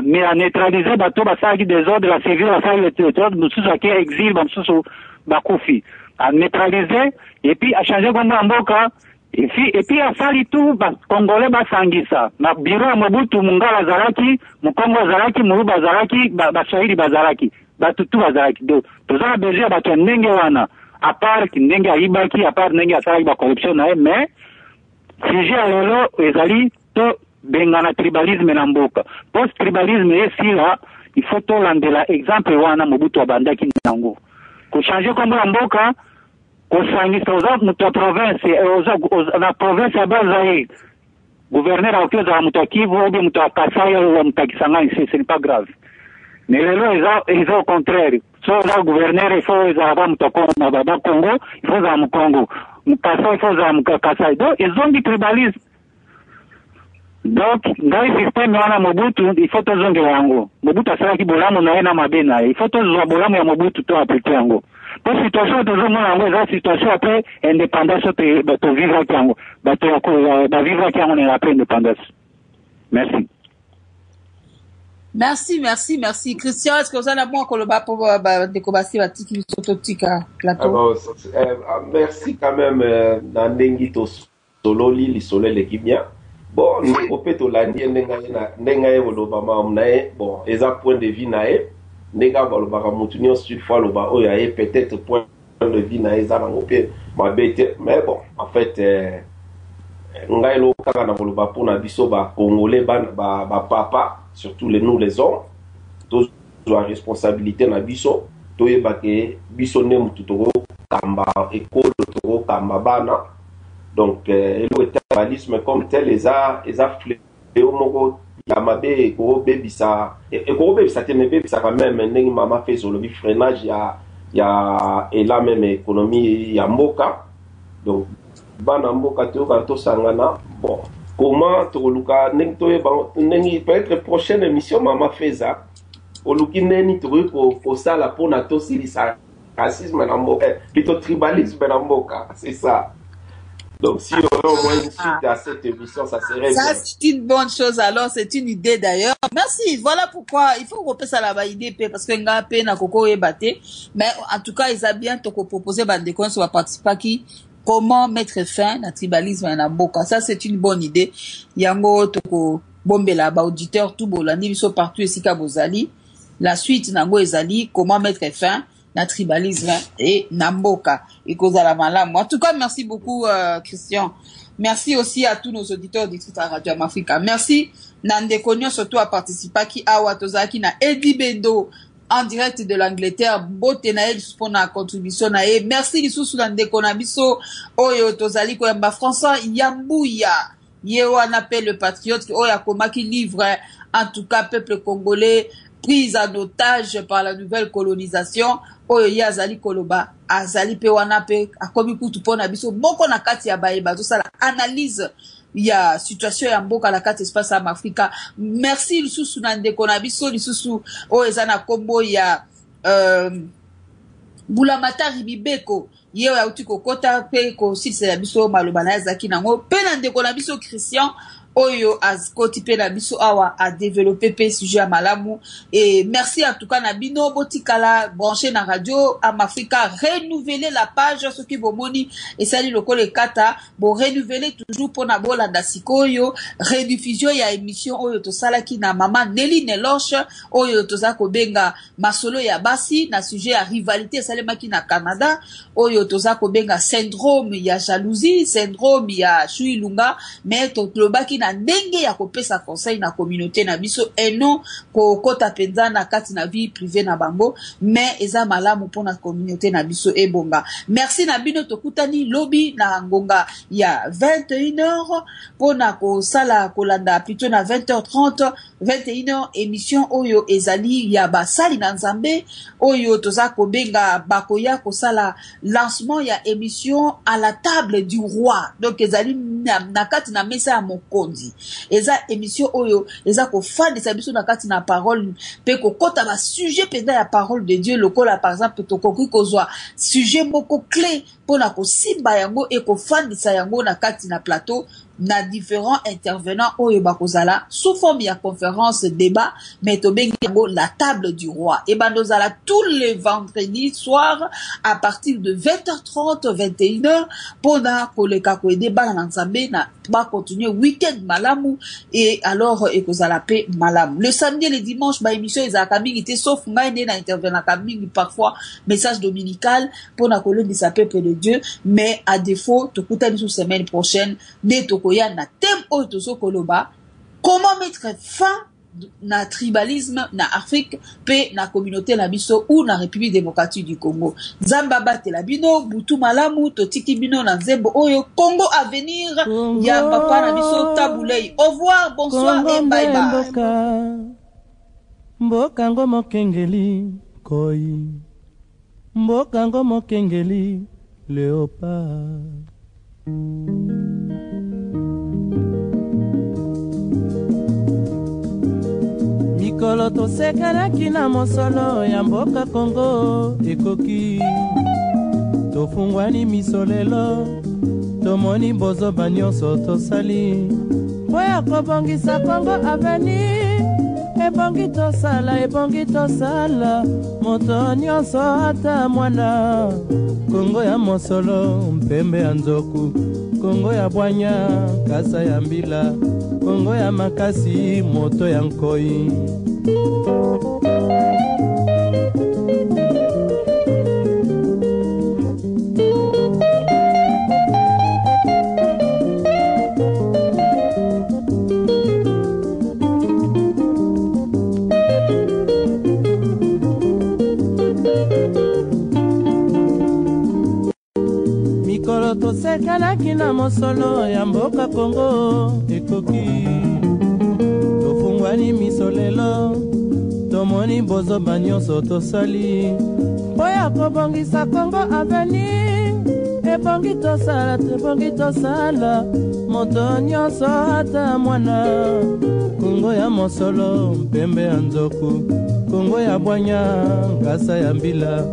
mais a neutraliser bato basalaki désordre la civile basali le mosusu aki exil bamosusu bakufi a neutraliser et puis a changer kombo ya mboka Et puis asali tout ba congolais ba sangisa na biro ya Mobutu Mungala zalaki Mukongo zalaki Muruba zalaki ba Shahidi bazalaki ba tutu bazalaki do tozala besoin ba ndenge wana à part ndenge ayibaki à part ndenge asali ba corruption na mais sujet lelo ezali to bengana tribalisme na mboka post tribalisme esila il faut to landela exemple wana Mobutu abandaki nango ko changer kombo la mboka kosangisa oza mutu wa province na province ya Bazaï gouverneur aokiza mutu wa Kivu ou mutu wa Kasai ou mutu wa Kisangani ce n'est pas grave mais lelo eza au contraire so oza gouverneur il faut ezala mutu wa Congo il faut ezala mu Congo mu Kasai il faut ezala mu Kasai donc ezongi tribalisme donc ngai système wana Mobutu il faut tozongela yango Mobutu asalaki bolamu na ye na mabe na ye il faut tozwa bolamu ya Mobutu to applique yango pour situation toujours moi en la situation après indépendance to vivre yango bato ba vivre yango na après indépendance. Merci. Merci Christian, est-ce que vous avez moi koloba pour décobaser la tiki sototika plateau? Merci quand même na ndengi to sololi li soleil l'équipe bien. Bon, nous opéto la ndenga ye woloba mamnae bon, eza point de vue nae nega balobaka mutu nyonso une fois loba oyo aye peut-être point de vue na eza nango mpe mabete mais bon en fait ngai lo kaka na koloba mpona biso bacongolais ba papa surtout nous les hommes tozwa responsabilité na biso toyeba ke biso nde mutu tokokamba ekolo tokokamba bana donc elo tribalisme comme tel eza fléau moko ya mabe ekobebisa te me bebisa quand même ndenge mama fait sur le freinage ya ela même économie ya mboka donc bana mboka toyoka tosangana bon comment toluka ndenge toyeba ndenge peut-être prochaine émission mama feza oluki neni tokoki kosala mpona tosilisa racisme na mboka plutôt tribalisme na mboka c'est ça. Donc, si on a au moins une suite à cette émission, ça serait bien. Ça, c'est une bonne chose, alors, c'est une idée d'ailleurs. Merci, voilà pourquoi il faut repérer ça là-bas, idée, parce que nga pe na koko e baté. Mais, en tout cas, ils ont bien proposé, des cons, va participer qui, comment mettre fin à tribalisme et à boka. Ça, c'est une bonne idée. Yango, toko, bombe là-bas, auditeur, tout bon, l'année, ils sont partout ici, Kabozali. La suite, nango, ezali, comment mettre fin na tribalisme et namboka et cause à la malamu. En tout cas, merci beaucoup Christian. Merci aussi à tous nos auditeurs d'Écoute à Radio Africa. Merci Nande Konyo surtout à participer qui awa tozaki na Eddie Bendo en direct de l'Angleterre. Bote na elle pour na contribution na e. Merci lisusu Nande Konabiso oyo tozali ko yamba François Yambouya. Yeo on appelle le patriote oya koma qui livre en tout cas peuple congolais prise en otage par la nouvelle colonisation. Oyo ya azali koloba azali pe wana pe akomi kutu pona biso boko na kati ya baeba to sala analyse ya situation ya mboka la kati espace am Africa. Merci lisusu na ndeko na biso lisusu oyo ezana kombo ya Bulamatari Bibeko yeo ya uti kokota pe ko site ya biso maloba na zaki nango pe na ndeko na biso Christian oyo azkoti pe na biso awa a développer pe sujet à malamu et merci en tout cas na bino botikala branché na radio am Africa renouveler la page ce qui bomoni et sali lokole kata bo renouveler toujours pour na bolanda sikoyo rediffusion ya émission oyo to salaki na mama Nelly Neloche oyo toza ko benga masolo ya basi na sujet ya rivalité salemaki na Canada oyo toza ko benga syndrome ya jalousie syndrome ya Shuilunga mais to lobaki na ndenge ya kopesa conseil na communauté na biso et non ko kota penza na kati na vie privée na bango mais eza malamu pona communauté na biso ebonga. Merci na bino tokutani lobby na ngonga ya 21h pona ko sala kolanda plutôt na 20h30 21h émission oyo ezali ya basali na nzambe oyo toza ko benga bakoya ko sala lancement ya émission à la table du roi donc ezali na kati na mesa ya mokonzi eza émission oyo eza ko fandisa biso na kati na parole pe ko kota ba sujet penda ya parole de Dieu lokola par exemple to koki kozwa sujet moko clé pona ko simba yango e ko fandisa yango na kati na plateau na différents intervenants oyo bakozala sous forme ya conférence débat mais tobengi yango la table du roi et bandozala tous les vendredis soir à partir de 20h30 21h pona koleka ko débat na nzambe na ba continuer week-end malamu et alors ekozala pe malamu le samedi et le dimanche ba émission ezaka mingi te sauf ngai nde na intervenant ka mingi parfois message dominical pona kolendisa peuple de Dieu mais à défaut tokutani sous semaine prochaine nde tokoya na thème oyo tozokoloba comment mettre fin na tribalisme na Afrique pe na communauté la biso ou na République démocratique du Congo Nzamba batela bino butu malamu totiki bino na nzembo oyo Congo à venir ya papa na biso Tabulei au revoir bonsoir et bye bye mboka ngo mokengeli koi mboka ngo mokengeli léopard mikolo tosekanaki na mosolo ya mboka Kongo ekoki tofungwani misolelo tomoni bozoba nyonso tosali mpo ya kobongisa Kongo avenir ebongi tosala moto nyonso ata mwana Kongo ya mosolo mpembe ya nzoku Kongo ya bwanya kasa ya mbila Kongo ya makasi moto ya nkoi mikolo tosekanaki na mosolo ya mboka Kongo ekoki tofungwani misolelo tomoni bozoba nyonso tosali mpo ya kobongisa Kongo avenir ebongi tosala moto nyonso ata mwana Kongo ya mosolo mpembe ya nzoku Kongo ya bwanya ngasa ya mbila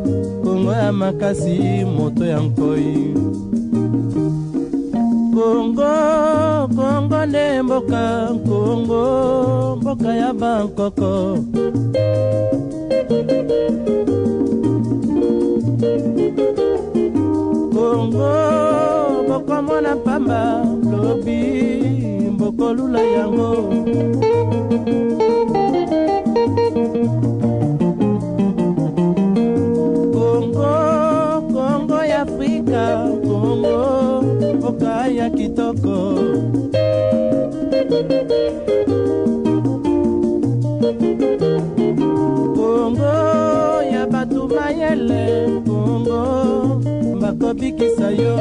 Kongo ya makasi moto ya nkoi Kongo nde mboka Kongo mboka ya Bangkoko Kongo mboka mwana pamba lobi mboko lula yango Kongo ya Afrika Kongo mboka ya kitoko Kongo ya batu mayele Kongo bakobikisa yo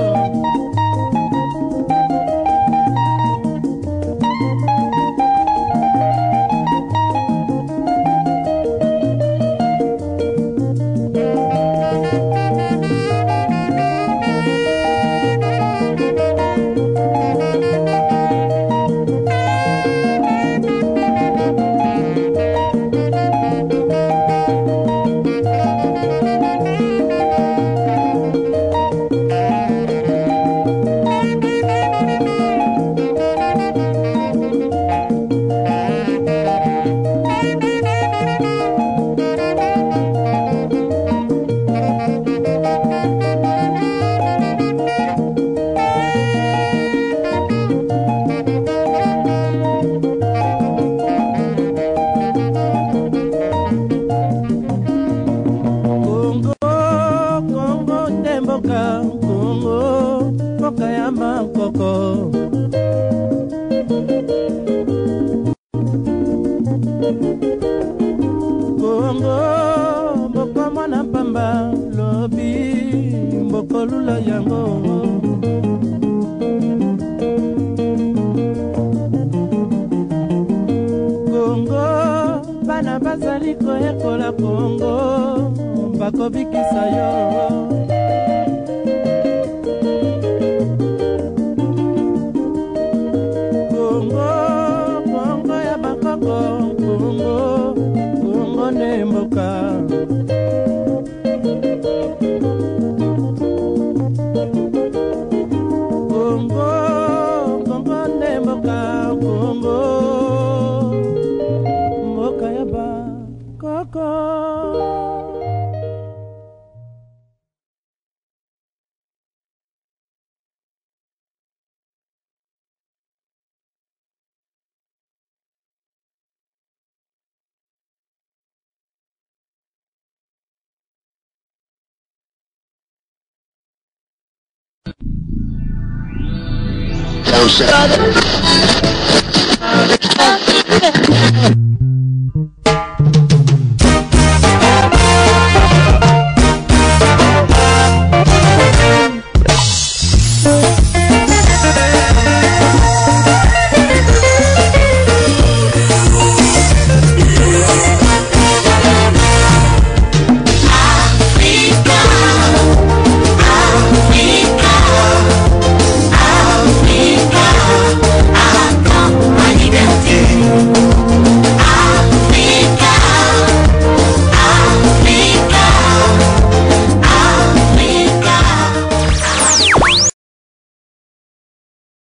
Ocean.